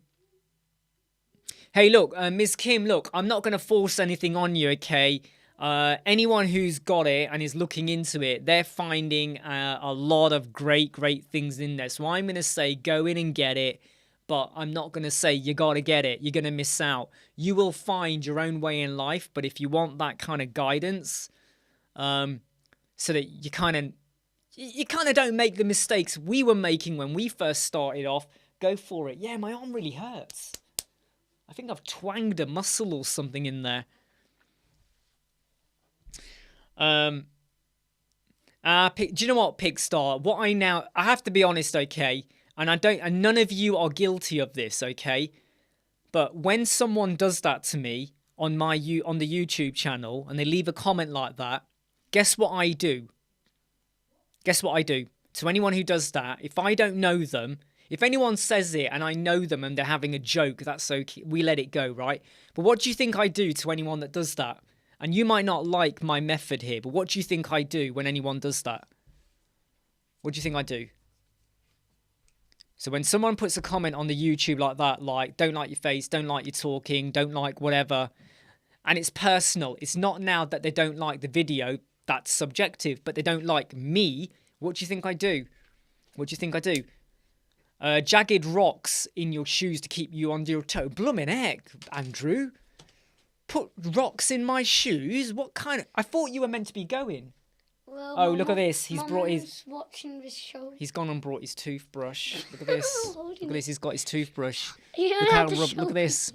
look, Ms. Kim, look, I'm not going to force anything on you, okay? Anyone who's got it and is looking into it, they're finding a lot of great things in there. So I'm going to say go in and get it, but I'm not going to say you got to get it. You're going to miss out. You will find your own way in life, but if you want that kind of guidance, so that you kind of don't make the mistakes we were making when we first started off, go for it. Yeah, my arm really hurts. I think I've twanged a muscle or something in there. Do you know what, Pixstar? I have to be honest, okay? And none of you are guilty of this, okay? But when someone does that to me on the YouTube channel and they leave a comment like that, guess what I do? Guess what I do? To anyone who does that, if I don't know them, if anyone says it and I know them and they're having a joke, that's okay. We let it go, right? But what do you think I do to anyone that does that? And you might not like my method here, but what do you think I do when anyone does that? What do you think I do? So when someone puts a comment on the YouTube like that, like, don't like your face, don't like your talking, don't like whatever, and it's personal, it's not now that they don't like the video, that's subjective, but they don't like me, what do you think I do? What do you think I do? Jagged rocks in your shoes to keep you on your toe. Bloomin' heck, Andrew. put rocks in my shoes? What kind of... I thought you were meant to be going. Well, Oh, look at this. He's brought his... watching this show. He's gone and brought his toothbrush. Look at this. Look at this. He's got his toothbrush. You don't Look have how to show look at this.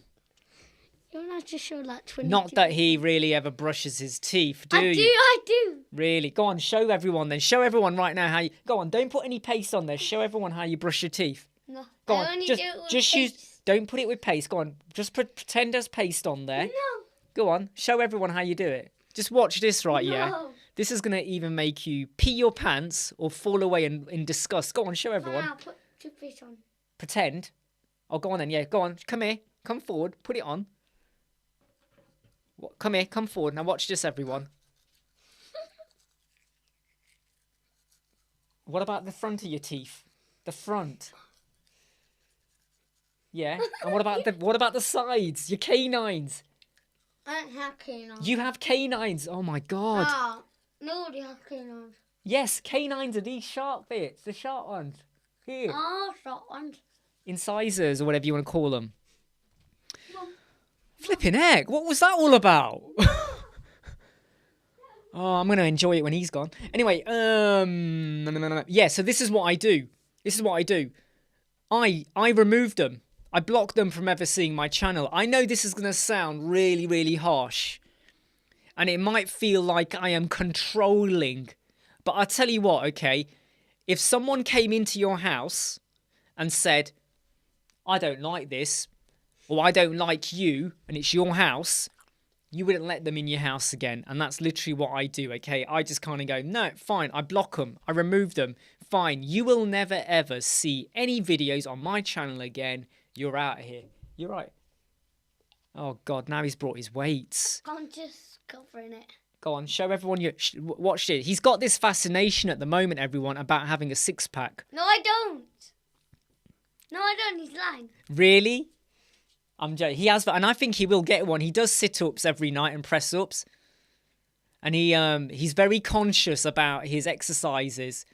You don't have to show like 20. Not that he really ever brushes his teeth, do you? I do. Really? Go on, show everyone then. Show everyone right now how you... Go on, don't put any paste on there. Show everyone how you brush your teeth. No. Go I on, only just do it with use... paste. Don't put it with paste. Go on, just pretend there's paste on there. No. Go on, show everyone how you do it. Just watch this right, yeah? No. This is going to even make you pee your pants or fall away in disgust. Go on, show everyone. I'll put toothpaste on. Pretend. Oh, go on then, yeah. Go on, come here. Come forward. Put it on. Come here, come forward. Now watch this, everyone. What about the front of your teeth? The front. Yeah. And what about the sides? Your canines. I don't have canines. You have canines. Oh my god. Ah, nobody has canines. Yes, canines are these sharp bits, the sharp ones. Here. Ah, short ones. Incisors or whatever you want to call them. Flipping heck, what was that all about? Oh, I'm going to enjoy it when he's gone. Anyway, yeah, so this is what I do. I remove them. I block them from ever seeing my channel. I know this is going to sound really, really harsh. And it might feel like I am controlling. But I'll tell you what, okay? If someone came into your house and said, I don't like this, or I don't like you, and it's your house, you wouldn't let them in your house again. And that's literally what I do, okay? I just kind of go, no, fine, I block them, I remove them, fine. You will never, ever see any videos on my channel again. You're out of here. You're right. Oh, God, now he's brought his weights. I'm just covering it. Go on, show everyone your... Watch it. He's got this fascination at the moment, everyone, about having a six-pack. No, I don't. No, I don't. He's lying. Really? I'm joking. He has, and I think he will get one. He does sit-ups every night and press-ups. And he's very conscious about his exercises.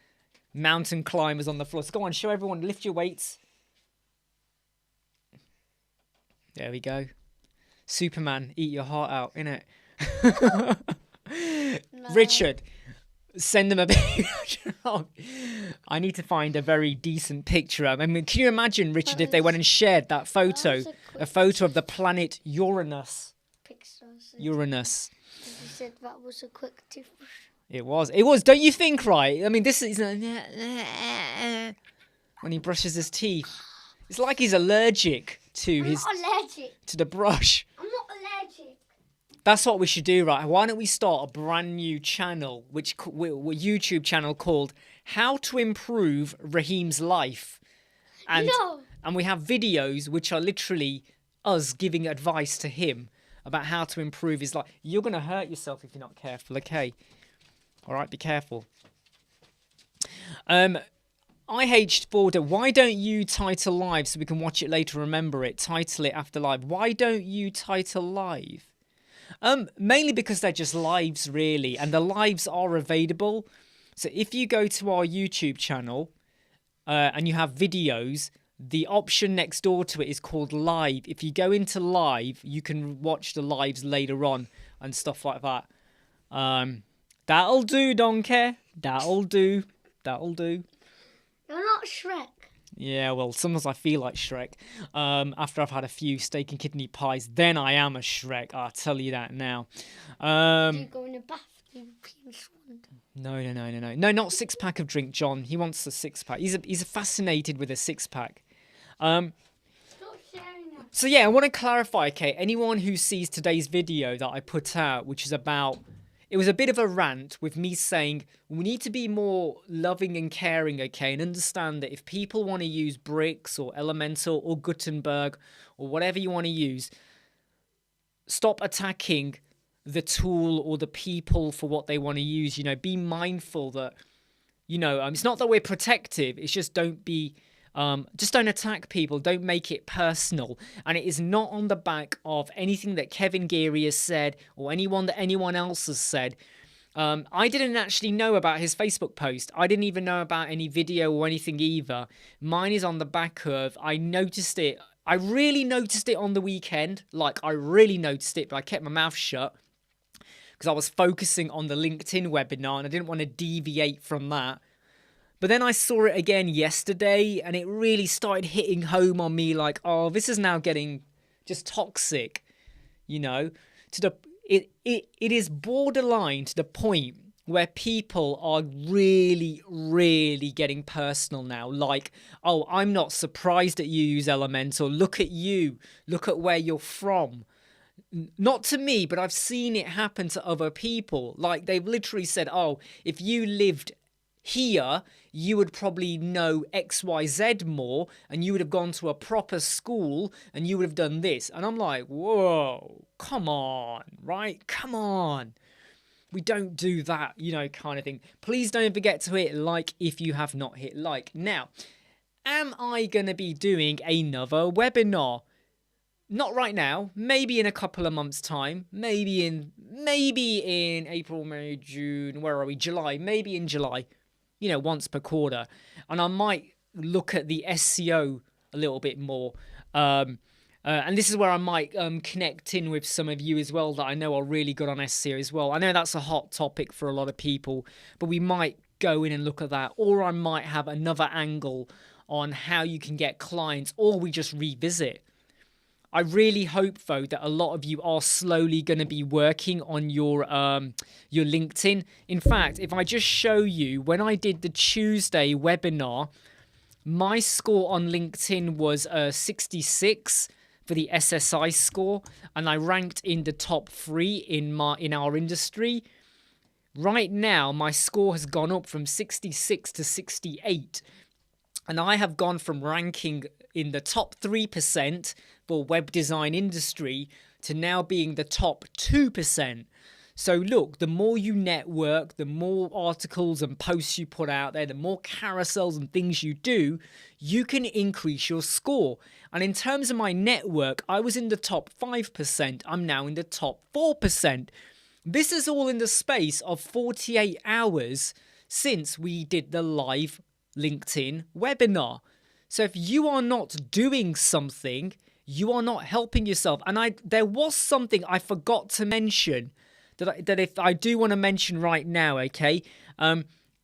Mountain climbers on the floor. So go on, show everyone. Lift your weights. There we go. Superman, eat your heart out, innit? No. Richard, send them a picture. I need to find a very decent picture. I mean, can you imagine, Richard, if they went and shared that photo, a photo of the planet Uranus? Uranus. You said that was a quick toothbrush. It was. Don't you think, right? I mean, this is when he brushes his teeth. It's like he's allergic to I'm not allergic. to the brush. I'm not allergic. That's what we should do, right? Why don't we start a brand new channel, a YouTube channel called How to Improve Raheem's Life. And we have videos which are literally us giving advice to him about how to improve his life. You're going to hurt yourself if you're not careful, okay? All right, be careful. IH Border, why don't you title live so we can watch it later, remember it, title it after live. Why don't you title live? Mainly because they're just lives, really, and the lives are available. So if you go to our YouTube channel and you have videos, the option next door to it is called live. If you go into live, you can watch the lives later on and stuff like that. That'll do, donkey. That'll do. That'll do. You're not Shrek. Yeah, well, sometimes I feel like Shrek. After I've had a few steak and kidney pies, then I am a Shrek. I'll tell you that now. Do you go in the bath? You pee in the swan? No. No, not six-pack of drink, John. He wants a six-pack. He's fascinated with a six-pack. Stop sharing that. So, yeah, I want to clarify, okay, anyone who sees today's video that I put out, which is about... It was a bit of a rant with me saying we need to be more loving and caring, okay, and understand that if people want to use bricks or Elemental or Gutenberg or whatever you want to use, stop attacking the tool or the people for what they want to use. You know, be mindful that, you know, it's not that we're protective, it's just don't attack people. Don't make it personal. And it is not on the back of anything that Kevin Geary has said or anyone else has said. I didn't actually know about his Facebook post. I didn't even know about any video or anything either. Mine is on the back of, I noticed it I really noticed it on the weekend. Like, I really noticed it, but I kept my mouth shut because I was focusing on the LinkedIn webinar and I didn't want to deviate from that. But then I saw it again yesterday and it really started hitting home on me like, oh, this is now getting just toxic, you know, to the it is borderline to the point where people are really, really getting personal now. Like, oh, I'm not surprised that you use Elementor. Look at you. Look at where you're from. Not to me, but I've seen it happen to other people. Like, they've literally said, oh, if you lived here, you would probably know XYZ more, and you would have gone to a proper school, and you would have done this. And I'm like, whoa, come on, right? Come on. We don't do that, you know, kind of thing. Please don't forget to hit like if you have not hit like. Now, am I going to be doing another webinar? Not right now. Maybe in a couple of months' time. Maybe in April, May, June. Where are we? July. Maybe in July. You know, once per quarter. And I might look at the SEO a little bit more. And this is where I might connect in with some of you as well that I know are really good on SEO as well. I know that's a hot topic for a lot of people, but we might go in and look at that. Or I might have another angle on how you can get clients, or we just revisit. I really hope, though, that a lot of you are slowly going to be working on your LinkedIn. In fact, if I just show you, when I did the Tuesday webinar, my score on LinkedIn was 66 for the SSI score, and I ranked in the top 3 in our industry. Right now, my score has gone up from 66 to 68, and I have gone from ranking in the top 3% for web design industry to now being the top 2%. So look, the more you network, the more articles and posts you put out there, the more carousels and things you do, you can increase your score. And in terms of my network, I was in the top 5%. I'm now in the top 4%. This is all in the space of 48 hours since we did the live LinkedIn webinar. So if you are not doing something, you are not helping yourself. And there was something I forgot to mention that if I do want to mention right now, okay?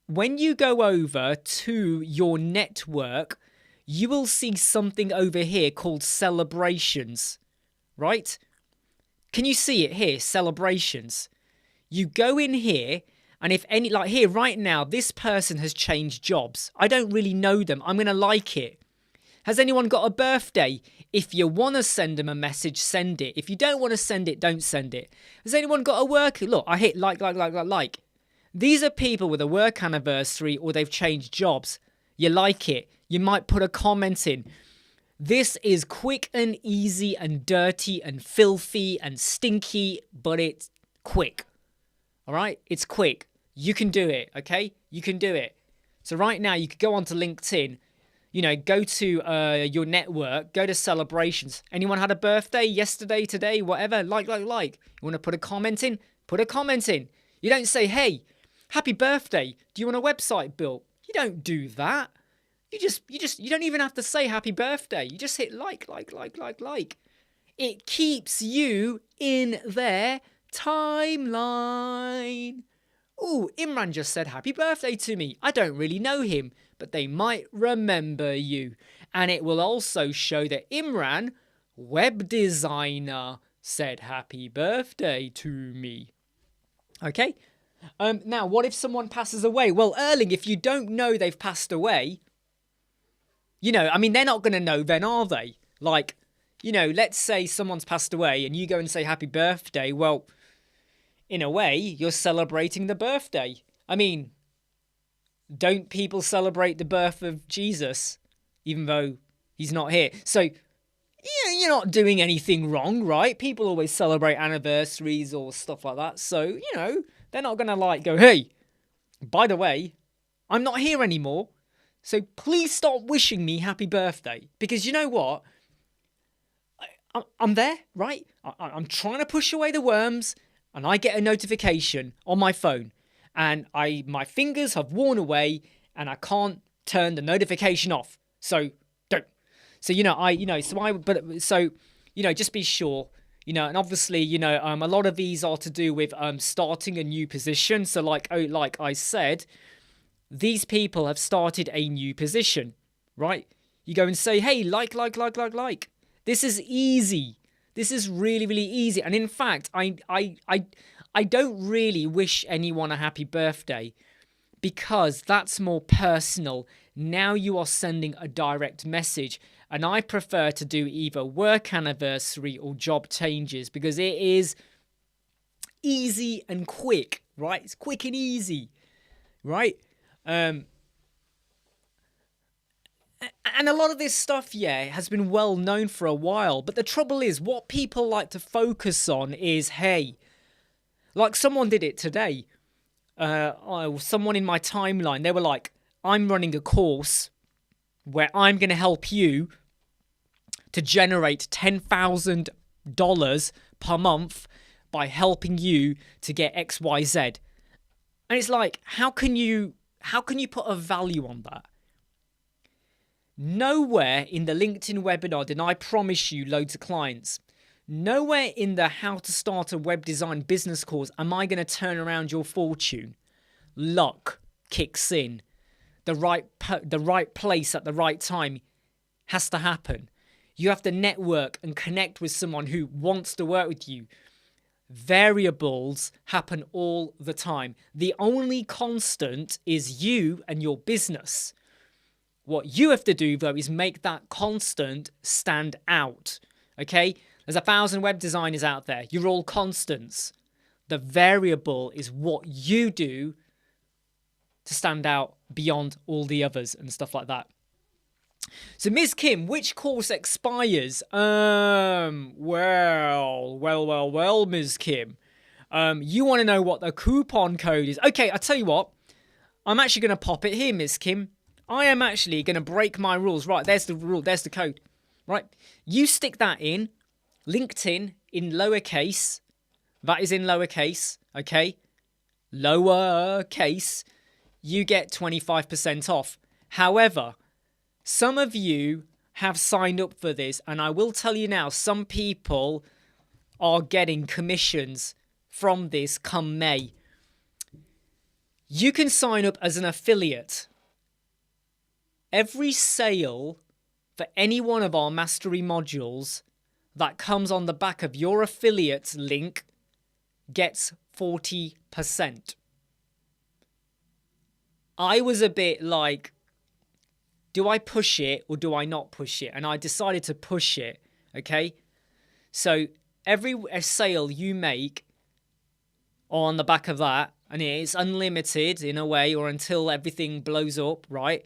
When you go over to your network, you will see something over here called celebrations, right? Can you see it here? Celebrations. You go in here, and if any, like here right now, this person has changed jobs. I don't really know them. I'm going to like it. Has anyone got a birthday? If you want to send them a message, send it. If you don't want to send it, don't send it. Has anyone got a work? Look, I hit like. These are people with a work anniversary or they've changed jobs. You like it. You might put a comment in. This is quick and easy and dirty and filthy and stinky, but it's quick. All right? It's quick. You can do it, okay? You can do it. So right now you could go onto LinkedIn, you know, go to your network, go to celebrations. Anyone had a birthday yesterday, today, whatever? Like. You want to put a comment in? Put a comment in. You don't say, hey, happy birthday. Do you want a website built? You don't do that. You don't even have to say happy birthday. You just hit like. It keeps you in their timeline. Ooh, Imran just said happy birthday to me. I don't really know him, but they might remember you. And it will also show that Imran, web designer, said happy birthday to me. Okay? Now, what if someone passes away? Well, Erling, if you don't know they've passed away, you know, I mean, they're not going to know then, are they? Like, you know, let's say someone's passed away and you go and say happy birthday. Well, in a way, you're celebrating the birthday. I mean, don't people celebrate the birth of Jesus, even though he's not here? So, yeah, you're not doing anything wrong, right? People always celebrate anniversaries or stuff like that. So, you know, they're not going to like go, hey, by the way, I'm not here anymore. So please stop wishing me happy birthday. Because you know what? I'm there, right? I'm trying to push away the worms. And I get a notification on my phone and my fingers have worn away and I can't turn the notification off. So don't. So, just be sure, and obviously, a lot of these are to do with starting a new position. So like I said, these people have started a new position, right? You go and say, hey, like. This is easy. This is really, really easy. And in fact, I don't really wish anyone a happy birthday, because that's more personal. Now you are sending a direct message, and I prefer to do either work anniversary or job changes, because it is easy and quick, right? It's quick and easy, right? And a lot of this stuff, has been well known for a while. But the trouble is, what people like to focus on is, hey, like someone did it today. Someone in my timeline, they were like, I'm running a course where I'm going to help you to generate $10,000 per month by helping you to get XYZ. And it's like, how can you put a value on that? Nowhere in the LinkedIn webinar did I promise you loads of clients. Nowhere in the how to start a web design business course am I going to turn around your fortune. Luck kicks in. The right place at the right time has to happen. You have to network and connect with someone who wants to work with you. Variables happen all the time. The only constant is you and your business. What you have to do, though, is make that constant stand out. Okay? There's 1,000 web designers out there. You're all constants. The variable is what you do to stand out beyond all the others and stuff like that. So, Ms. Kim, which course expires? Well, Ms. Kim. You want to know what the coupon code is? Okay, I tell you what. I'm actually going to pop it here, Ms. Kim. I am actually going to break my rules. Right, there's the rule. There's the code. Right, you stick that in. LinkedIn in lowercase. That is in lowercase. Okay, lowercase. You get 25% off. However, some of you have signed up for this, and I will tell you now, some people are getting commissions from this come May. You can sign up as an affiliate. Every sale for any one of our mastery modules that comes on the back of your affiliate link gets 40%. I was a bit like, do I push it or do I not push it? And I decided to push it, okay? So every sale you make on the back of that, and it's unlimited in a way, or until everything blows up, right?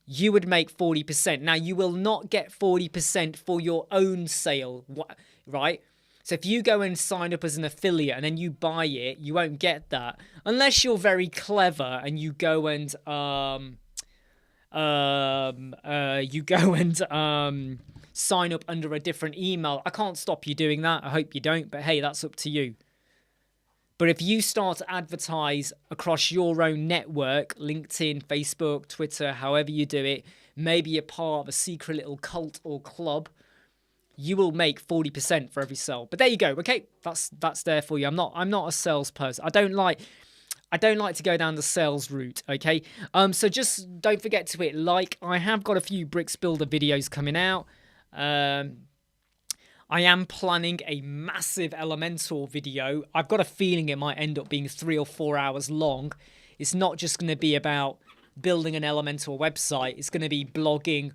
You would make 40%. Now, you will not get 40% for your own sale, right? So if you go and sign up as an affiliate and then you buy it, you won't get that. Unless you're very clever and you go and sign up under a different email. I can't stop you doing that. I hope you don't, but hey, that's up to you. But if you start to advertise across your own network, LinkedIn, Facebook, Twitter, however you do it, maybe you're part of a secret little cult or club, you will make 40% for every sale. But there you go. Okay, that's there for you. I'm not a salesperson. I don't like to go down the sales route. Okay. So just don't forget to hit like. I have got a few bricks builder videos coming out. I am planning a massive Elementor video. I've got a feeling it might end up being 3 or 4 hours long. It's not just going to be about building an Elementor website. It's going to be blogging,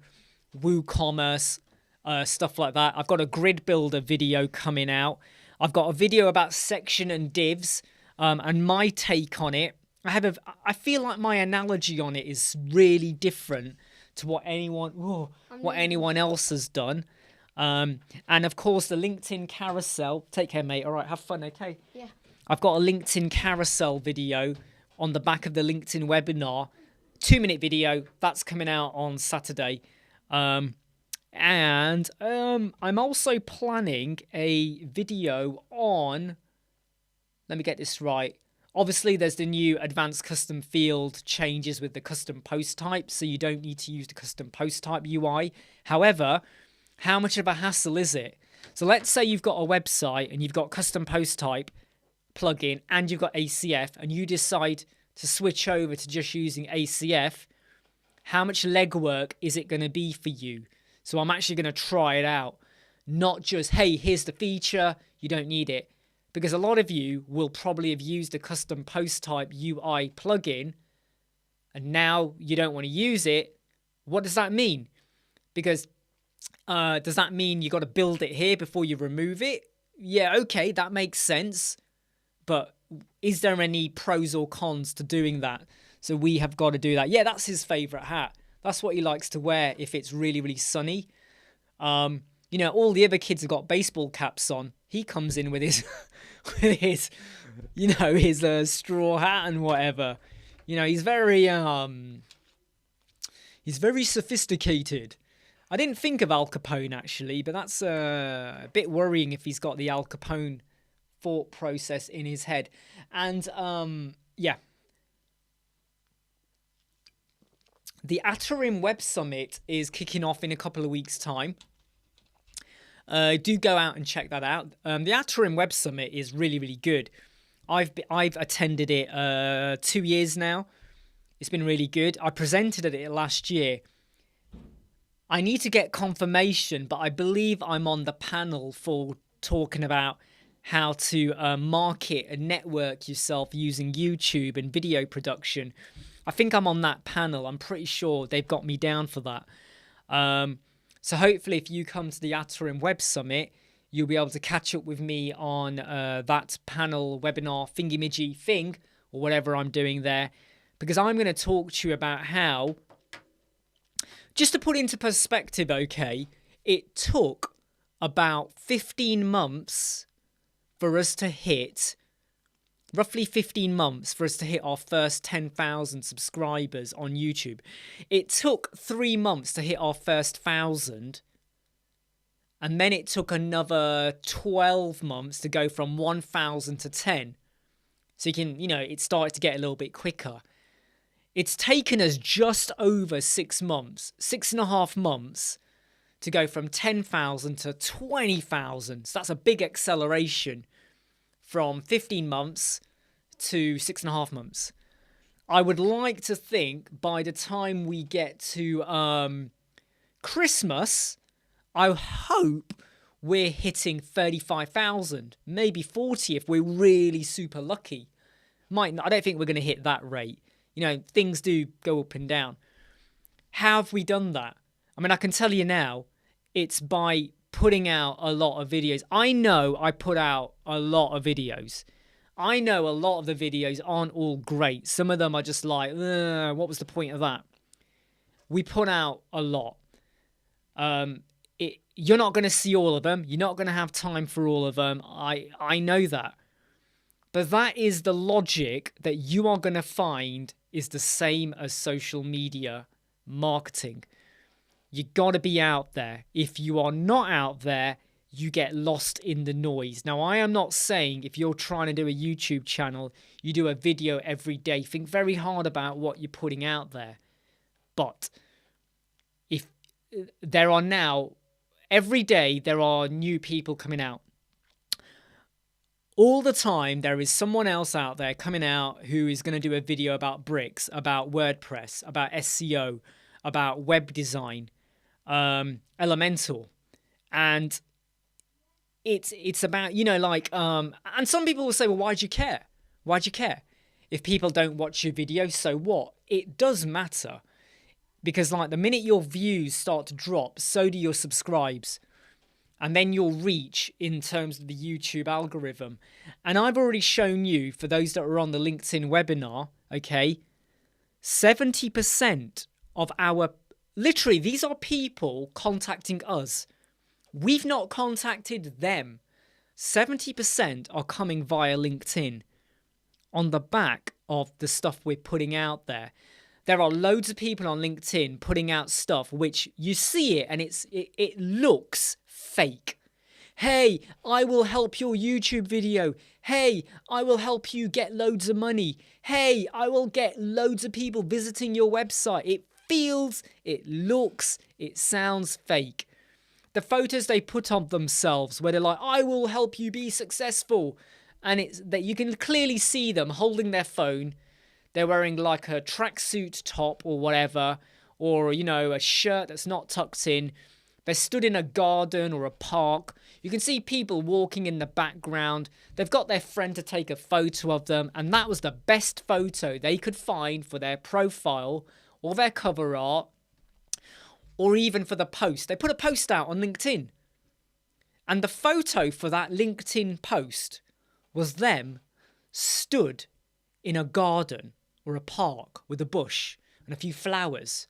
WooCommerce, stuff like that. I've got a grid builder video coming out. I've got a video about section and divs and my take on it. I feel like my analogy on it is really different to what anyone else has done. And of course, the LinkedIn carousel. Take care, mate. All right, have fun, okay? Yeah. I've got a LinkedIn carousel video on the back of the LinkedIn webinar. 2-minute video. That's coming out on Saturday. And I'm also planning a video on, let me get this right, Obviously, there's the new advanced custom field changes with the custom post type, so you don't need to use the custom post type UI. However, how much of a hassle is it? So let's say you've got a website and you've got custom post type plugin and you've got ACF, and you decide to switch over to just using ACF. How much legwork is it going to be for you? So I'm actually going to try it out. Not just, hey, here's the feature, you don't need it. Because a lot of you will probably have used a custom post type UI plugin and now you don't want to use it. What does that mean? Because does that mean you got to build it here before you remove it? Yeah, okay, that makes sense. But is there any pros or cons to doing that? So we have got to do that. Yeah, that's his favorite hat. That's what he likes to wear if it's really, really sunny. You know, all the other kids have got baseball caps on. He comes in with his, with his, you know, his straw hat and whatever. You know, he's very sophisticated. I didn't think of Al Capone actually, but that's a bit worrying if he's got the Al Capone thought process in his head. And yeah. The Atarim Web Summit is kicking off in a couple of weeks' time. Do go out and check that out. The Atarim Web Summit is really, really good. I've attended it 2 years now. It's been really good. I presented at it last year. I need to get confirmation, but I believe I'm on the panel for talking about how to market and network yourself using YouTube and video production. I think I'm on that panel. I'm pretty sure they've got me down for that. So hopefully if you come to the Atarim Web Summit, you'll be able to catch up with me on that panel webinar thingy-midgy thing or whatever I'm doing there. Because I'm going to talk to you about how, just to put into perspective, okay, it took about 15 months for us to hit, roughly 15 months for us to hit our first 10,000 subscribers on YouTube. It took 3 months to hit our first 1,000. And then it took another 12 months to go from 1,000 to 10. So you can, you know, it started to get a little bit quicker. It's taken us just over 6 months, 6.5 months to go from 10,000 to 20,000. So that's a big acceleration from 15 months to 6.5 months. I would like to think by the time we get to Christmas, I hope we're hitting 35,000, maybe 40 if we're really super lucky. I don't think we're going to hit that rate. You know, things do go up and down. How have we done that? I mean, I can tell you now, it's by putting out a lot of videos. I know I put out a lot of videos. I know a lot of the videos aren't all great. Some of them are just like, what was the point of that? We put out a lot. You're not going to see all of them. You're not going to have time for all of them. I know that. But that is the logic that you are going to find is the same as social media marketing. You got to be out there. If you are not out there, you get lost in the noise. Now, I am not saying if you're trying to do a YouTube channel, you do a video every day. Think very hard about what you're putting out there. But if there are now, every day there are new people coming out. All the time there is someone else out there coming out who is going to do a video about bricks, about WordPress, about SEO, about web design, Elemental. And it's about, you know, like, and some people will say, well, why'd you care? Why'd you care? If people don't watch your video, so what? It does matter. Because like the minute your views start to drop, so do your subscribes. And then your reach in terms of the YouTube algorithm. And I've already shown you, for those that are on the LinkedIn webinar, okay, 70% of our, literally, these are people contacting us. We've not contacted them. 70% are coming via LinkedIn on the back of the stuff we're putting out there. There are loads of people on LinkedIn putting out stuff which you see it and it looks fake. Hey, I will help your YouTube video. Hey, I will help you get loads of money. Hey, I will get loads of people visiting your website. It feels, it looks, it sounds fake. The photos they put of themselves where they're like, I will help you be successful. And it's that you can clearly see them holding their phone. They're wearing like a tracksuit top or whatever, or, you know, a shirt that's not tucked in. They're stood in a garden or a park. You can see people walking in the background. They've got their friend to take a photo of them, and that was the best photo they could find for their profile or their cover art, or even for the post. They put a post out on LinkedIn, and the photo for that LinkedIn post was them stood in a garden or a park with a bush and a few flowers.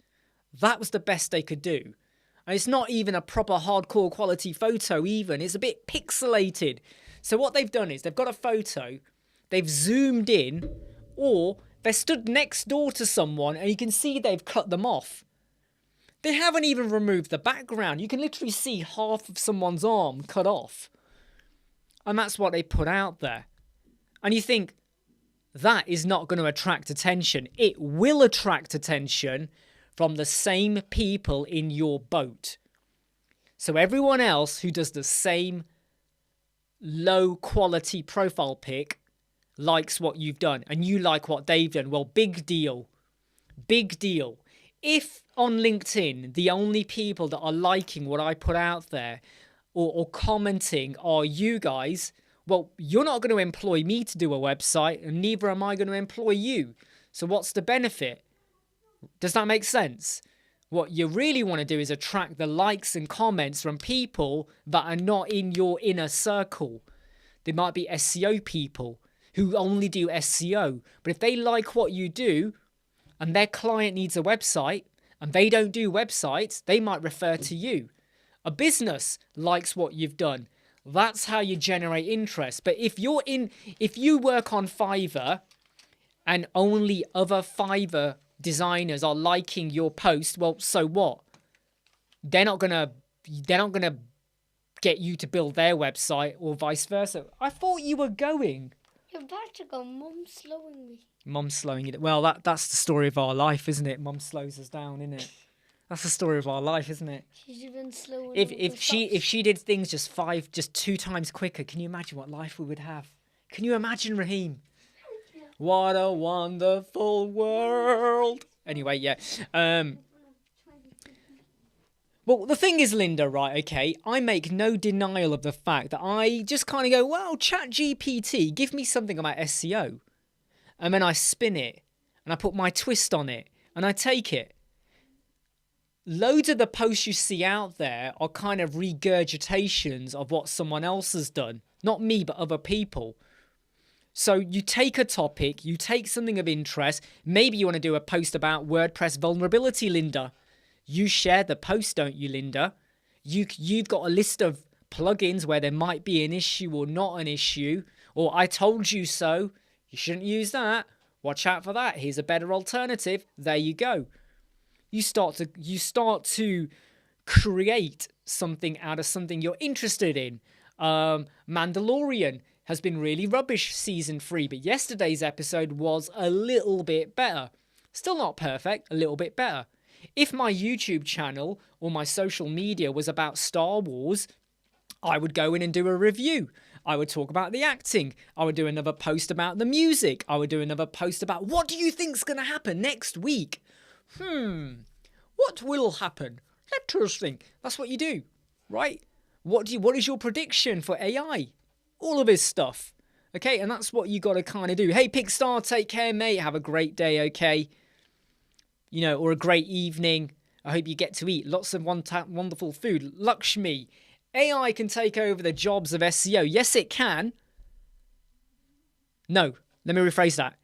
That was the best they could do. And it's not even a proper hardcore quality photo even. It's a bit pixelated. So what they've done is they've got a photo, they've zoomed in, or they're stood next door to someone and you can see they've cut them off. They haven't even removed the background. You can literally see half of someone's arm cut off. And that's what they put out there. And you think, that is not going to attract attention. It will attract attention from the same people in your boat. So everyone else who does the same low quality profile pic likes what you've done, and you like what they've done. Well, big deal. Big deal. If on LinkedIn, the only people that are liking what I put out there or commenting are you guys, well, you're not going to employ me to do a website, and neither am I going to employ you. So what's the benefit? Does that make sense? What you really want to do is attract the likes and comments from people that are not in your inner circle. They might be SEO people who only do SEO. But if they like what you do and their client needs a website and they don't do websites, they might refer to you. A business likes what you've done. That's how you generate interest. But if you work on Fiverr and only other Fiverr designers are liking your post, well, so what? They're not gonna get you to build their website or vice versa. I thought you were going. You're about to go. Mum's slowing me. Mum's slowing it. Well, that's the story of our life, isn't it? Mum slows us down, isn't it? That's the story of our life, isn't it? She's even slower. If she did things just 2 times quicker, can you imagine what life we would have? Can you imagine, Raheem? What a wonderful world. Anyway, yeah. Well, the thing is, Linda, right, okay, I make no denial of the fact that I just kind of go, well, ChatGPT, give me something about SEO. And then I spin it, and I put my twist on it, and I take it. Loads of the posts you see out there are kind of regurgitations of what someone else has done. Not me, but other people. So you take a topic, you take something of interest. Maybe you want to do a post about WordPress vulnerability, Linda. You share the post, don't you, Linda? You've got a list of plugins where there might be an issue or not an issue. Or I told you so. You shouldn't use that. Watch out for that. Here's a better alternative. There you go. You start to create something out of something you're interested in. Mandalorian has been really rubbish season 3, but yesterday's episode was a little bit better. Still not perfect, a little bit better. If my YouTube channel or my social media was about Star Wars, I would go in and do a review. I would talk about the acting. I would do another post about the music. I would do another post about what do you think's going to happen next week? What will happen? Let us think. That's what you do, right? What is your prediction for AI? All of his stuff. Okay, and that's what you got to kind of do. Hey, Pigstar, take care, mate. Have a great day, okay? You know, or a great evening. I hope you get to eat lots of wonderful food. Lakshmi, AI can take over the jobs of SEO. Yes, it can. No, let me rephrase that.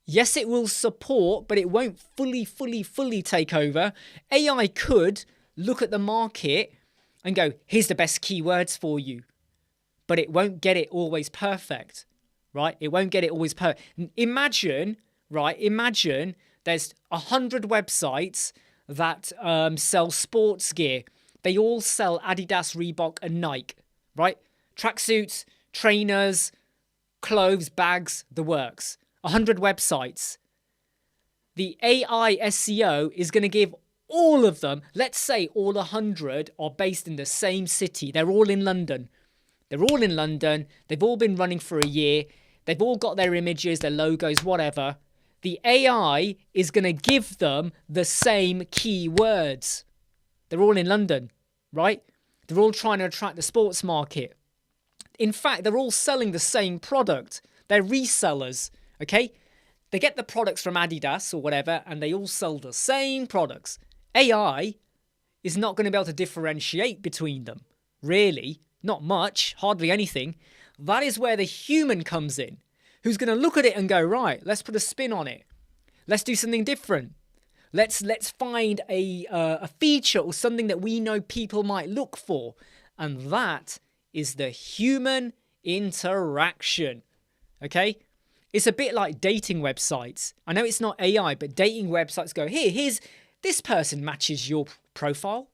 Yes, it will support, but it won't fully take over. AI could look at the market and go, here's the best keywords for you. But it won't get it always perfect, right? It won't get it always perfect. Imagine there's 100 websites that sell sports gear. They all sell Adidas, Reebok and Nike, right? Tracksuits, trainers, clothes, bags, the works. 100 websites. The AI SEO is going to give all of them, let's say all 100 are based in the same city. They're all in London. They're all in London. They've all been running for a year. They've all got their images, their logos, whatever. The AI is going to give them the same keywords. They're all in London, right? They're all trying to attract the sports market. In fact, they're all selling the same product. They're resellers, okay? They get the products from Adidas or whatever, and they all sell the same products. AI is not going to be able to differentiate between them. Really, not much, hardly anything. That is where the human comes in, who's going to look at it and go, right, let's put a spin on it. Let's do something different. Let's find a feature or something that we know people might look for. And that is the human interaction. Okay? It's a bit like dating websites. I know it's not AI, but dating websites go, here's this person matches your profile.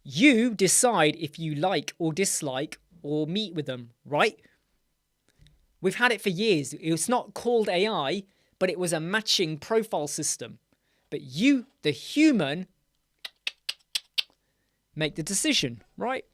You decide if you like or dislike or meet with them, right? We've had it for years. It's not called AI, but it was a matching profile system. But you, the human, make the decision, right?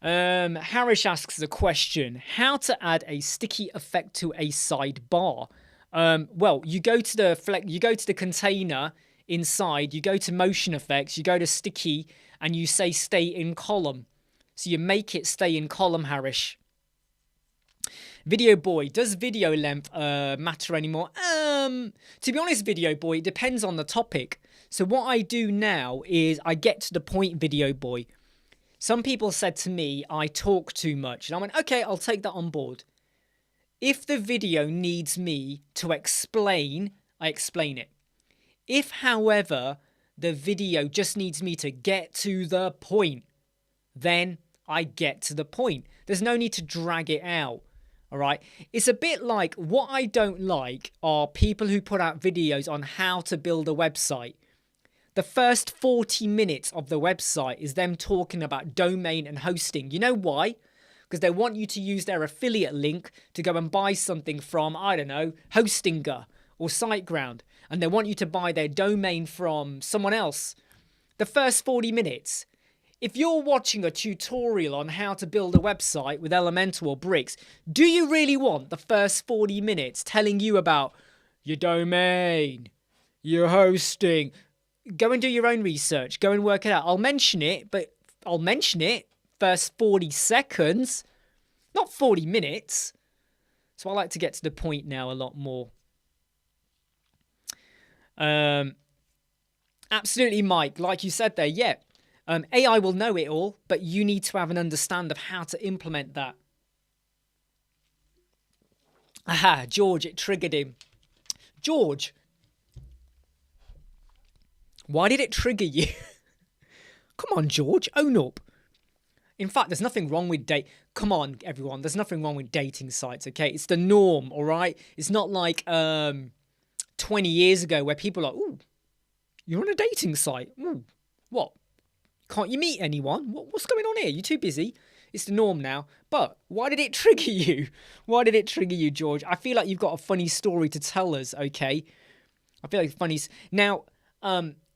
Harish asks a question: how to add a sticky effect to a sidebar? Well, you go to the container inside, you go to motion effects, you go to sticky, and you say stay in column. So you make it stay in column, Harish. Video Boy, does video length matter anymore? To be honest, Video Boy, it depends on the topic. So what I do now is I get to the point, Video Boy. Some people said to me, I talk too much. And I went, okay, I'll take that on board. If the video needs me to explain, I explain it. If, however, the video just needs me to get to the point, then I get to the point. There's no need to drag it out. All right. It's a bit like, what I don't like are people who put out videos on how to build a website. The first 40 minutes of the website is them talking about domain and hosting. You know why? Because they want you to use their affiliate link to go and buy something from, I don't know, Hostinger or SiteGround. And they want you to buy their domain from someone else. The first 40 minutes. If you're watching a tutorial on how to build a website with Elementor or Bricks, do you really want the first 40 minutes telling you about your domain, your hosting? Go and do your own research. Go and work it out. I'll mention it, but I'll mention it first 40 seconds, not 40 minutes. So I like to get to the point now a lot more. Absolutely, Mike. Like you said there, yeah. AI will know it all, but you need to have an understanding of how to implement that. Aha, George, it triggered him. George, why did it trigger you? Come on, George, own up. In fact, there's nothing wrong with Come on, everyone, there's nothing wrong with dating sites, okay? It's the norm, all right? It's not like 20 years ago where people are like, ooh, you're on a dating site. Ooh, what? Can't you meet anyone? What's going on here? You're too busy. It's the norm now. But why did it trigger you? Why did it trigger you, George? I feel like you've got a funny story to tell us, okay? I feel like funny. Now,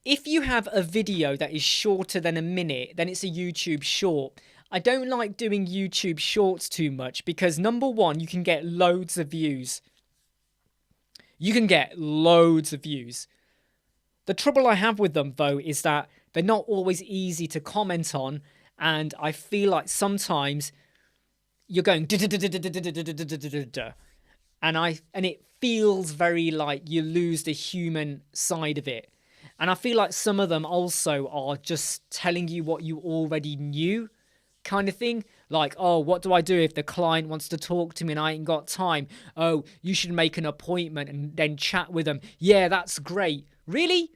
if you have a video that is shorter than a minute, then it's a YouTube short. I don't like doing YouTube shorts too much because, number one, you can get loads of views. You can get loads of views. The trouble I have with them, though, is that they're not always easy to comment on, and I feel like sometimes you're going and it feels very like you lose the human side of it. And I feel like some of them also are just telling you what you already knew, kind of thing. Like, oh, what do I do if the client wants to talk to me and I ain't got time? Oh, you should make an appointment and then chat with them. Yeah, that's great. Really?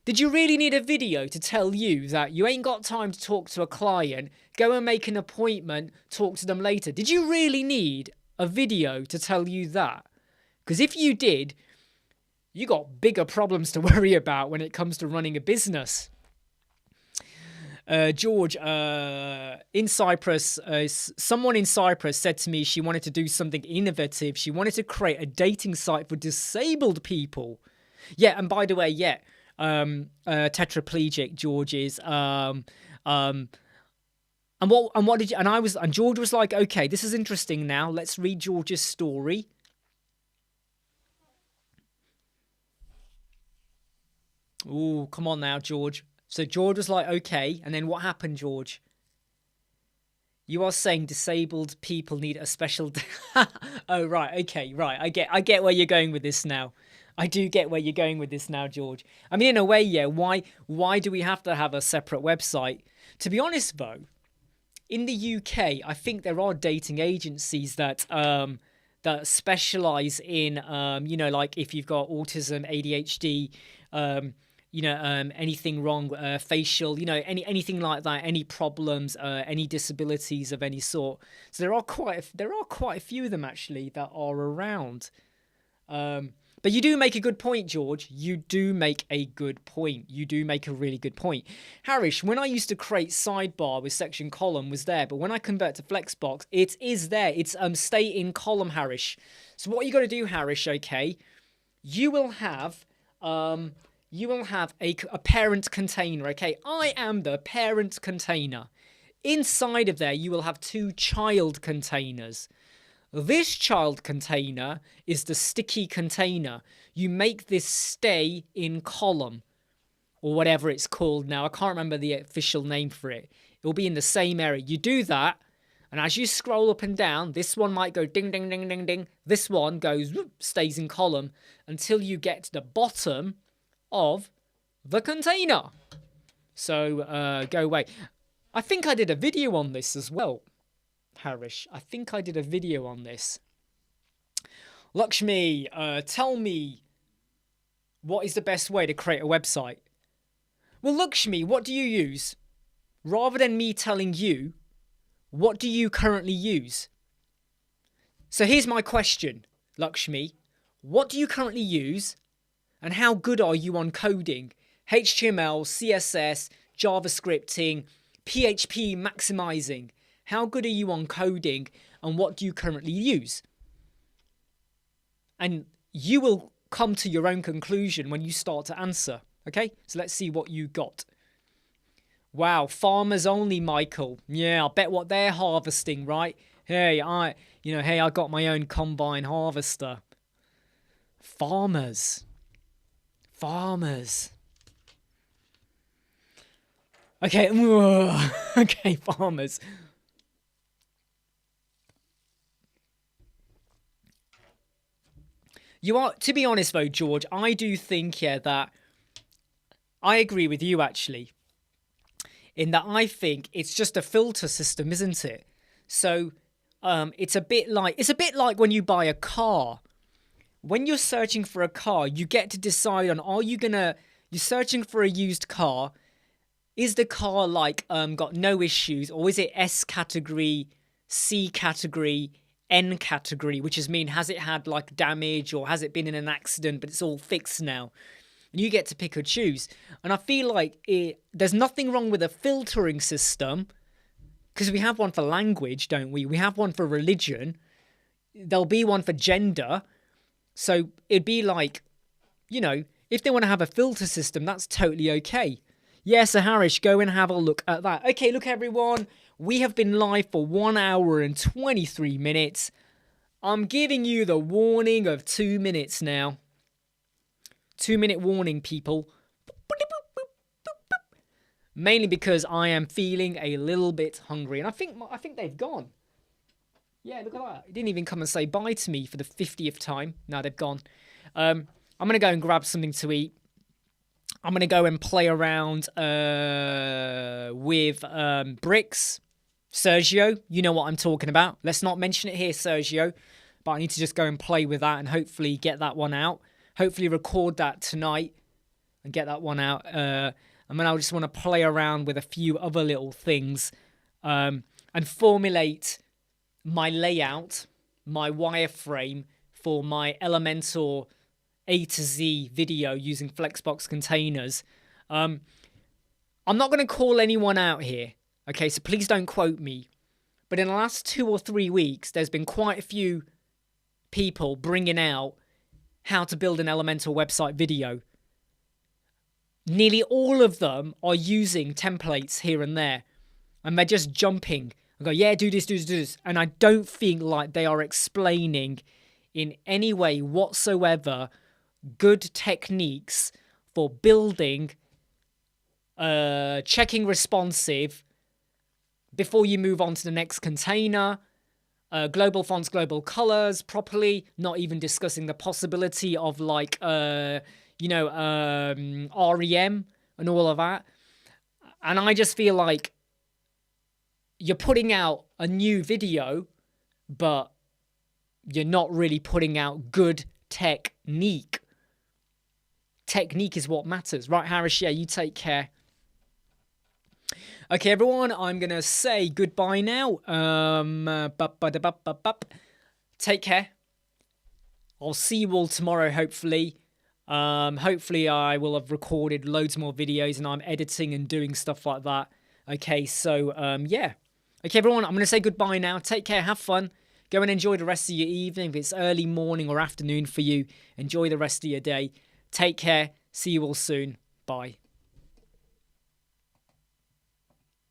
Did you really need a video to tell you that you ain't got time to talk to a client? Go and make an appointment, talk to them later. Did you really need a video to tell you that? Because if you did, you got bigger problems to worry about when it comes to running a business. George, in Cyprus, someone in Cyprus said to me she wanted to do something innovative. She wanted to create a dating site for disabled people. Yeah, and by the way, yeah, tetraplegic George is. And what did you? And George was like, okay, this is interesting. Now let's read George's story. Ooh, come on now, George. So George was like, okay, and then what happened, George? You are saying disabled people need a special... Oh, right, okay, right. I get where you're going with this now. I do get where you're going with this now, George. I mean, in a way, yeah, why do we have to have a separate website? To be honest, though, in the UK, I think there are dating agencies that specialize in, you know, like if you've got autism, ADHD, you know, anything wrong, facial, you know, anything like that, any problems, any disabilities of any sort. So there are quite a few of them actually that are around. But you do make a good point, George. You do make a good point. You do make a really good point. Harish, when I used to create sidebar with section column was there, but when I convert to Flexbox, it is there. It's stay in column, Harish. So what you got to do, Harish, okay, you will have a parent container, okay? I am the parent container. Inside of there, you will have two child containers. This child container is the sticky container. You make this stay in column or whatever it's called now. I can't remember the official name for it. It will be in the same area. You do that, and as you scroll up and down, this one might go ding, ding, ding, ding, ding. This one goes, whoop, stays in column until you get to the bottom of the container. So go away. I think I did a video on this as well, Harish. I think I did a video on this. Lakshmi, tell me, what is the best way to create a website? Well, Lakshmi, what do you use? Rather than me telling you, what do you currently use? So here's my question, Lakshmi. What do you currently use? And how good are you on coding? HTML, CSS, JavaScripting, PHP maximizing. How good are you on coding? And what do you currently use? And you will come to your own conclusion when you start to answer. Okay, so let's see what you got. Wow, farmers only, Michael. Yeah, I bet what they're harvesting, right? Hey, I got my own combine harvester. Farmers. Okay, okay, farmers. You are, to be honest though, George, I do think, yeah, that I agree with you actually. In that I think it's just a filter system, isn't it? So it's a bit like when you buy a car. When you're searching for a car, you get to decide on, you're searching for a used car. Is the car like got no issues, or is it S category, C category, N category, which has it had like damage, or has it been in an accident but it's all fixed now? And you get to pick or choose. And I feel like there's nothing wrong with a filtering system, because we have one for language, don't we? We have one for religion. There'll be one for gender. So it'd be like, you know, if they want to have a filter system, that's totally okay. Yes, so Harish, go and have a look at that. Okay, look everyone, we have been live for 1 hour and 23 minutes. I'm giving you the warning of 2 minutes now. 2-minute warning, people. Mainly because I am feeling a little bit hungry, and I think they've gone. Yeah, look at that. He didn't even come and say bye to me for the 50th time. No, they've gone. I'm going to go and grab something to eat. I'm going to go and play around with bricks. Sergio, you know what I'm talking about. Let's not mention it here, Sergio. But I need to just go and play with that and hopefully get that one out. Hopefully record that tonight and get that one out. And then I just want to play around with a few other little things and formulate my layout, my wireframe for my Elementor A to Z video using Flexbox containers. I I'm not going to call anyone out here, okay, so please don't quote me. But in the last 2 or 3 weeks, there's been quite a few people bringing out how to build an Elementor website video. Nearly all of them are using templates here and there. And they're just jumping and go, yeah, do this, do this, do this. And I don't feel like they are explaining in any way whatsoever good techniques for building, checking responsive before you move on to the next container, global fonts, global colors properly, not even discussing the possibility of like, REM and all of that. And I just feel like you're putting out a new video, but you're not really putting out good technique. Technique is what matters. Right, Harris? Yeah, you take care. Okay, everyone, I'm going to say goodbye now. Take care. I'll see you all tomorrow, hopefully. Hopefully I will have recorded loads more videos and I'm editing and doing stuff like that. Okay, so, yeah. Okay, everyone, I'm going to say goodbye now. Take care. Have fun. Go and enjoy the rest of your evening. If it's early morning or afternoon for you, enjoy the rest of your day. Take care. See you all soon. Bye.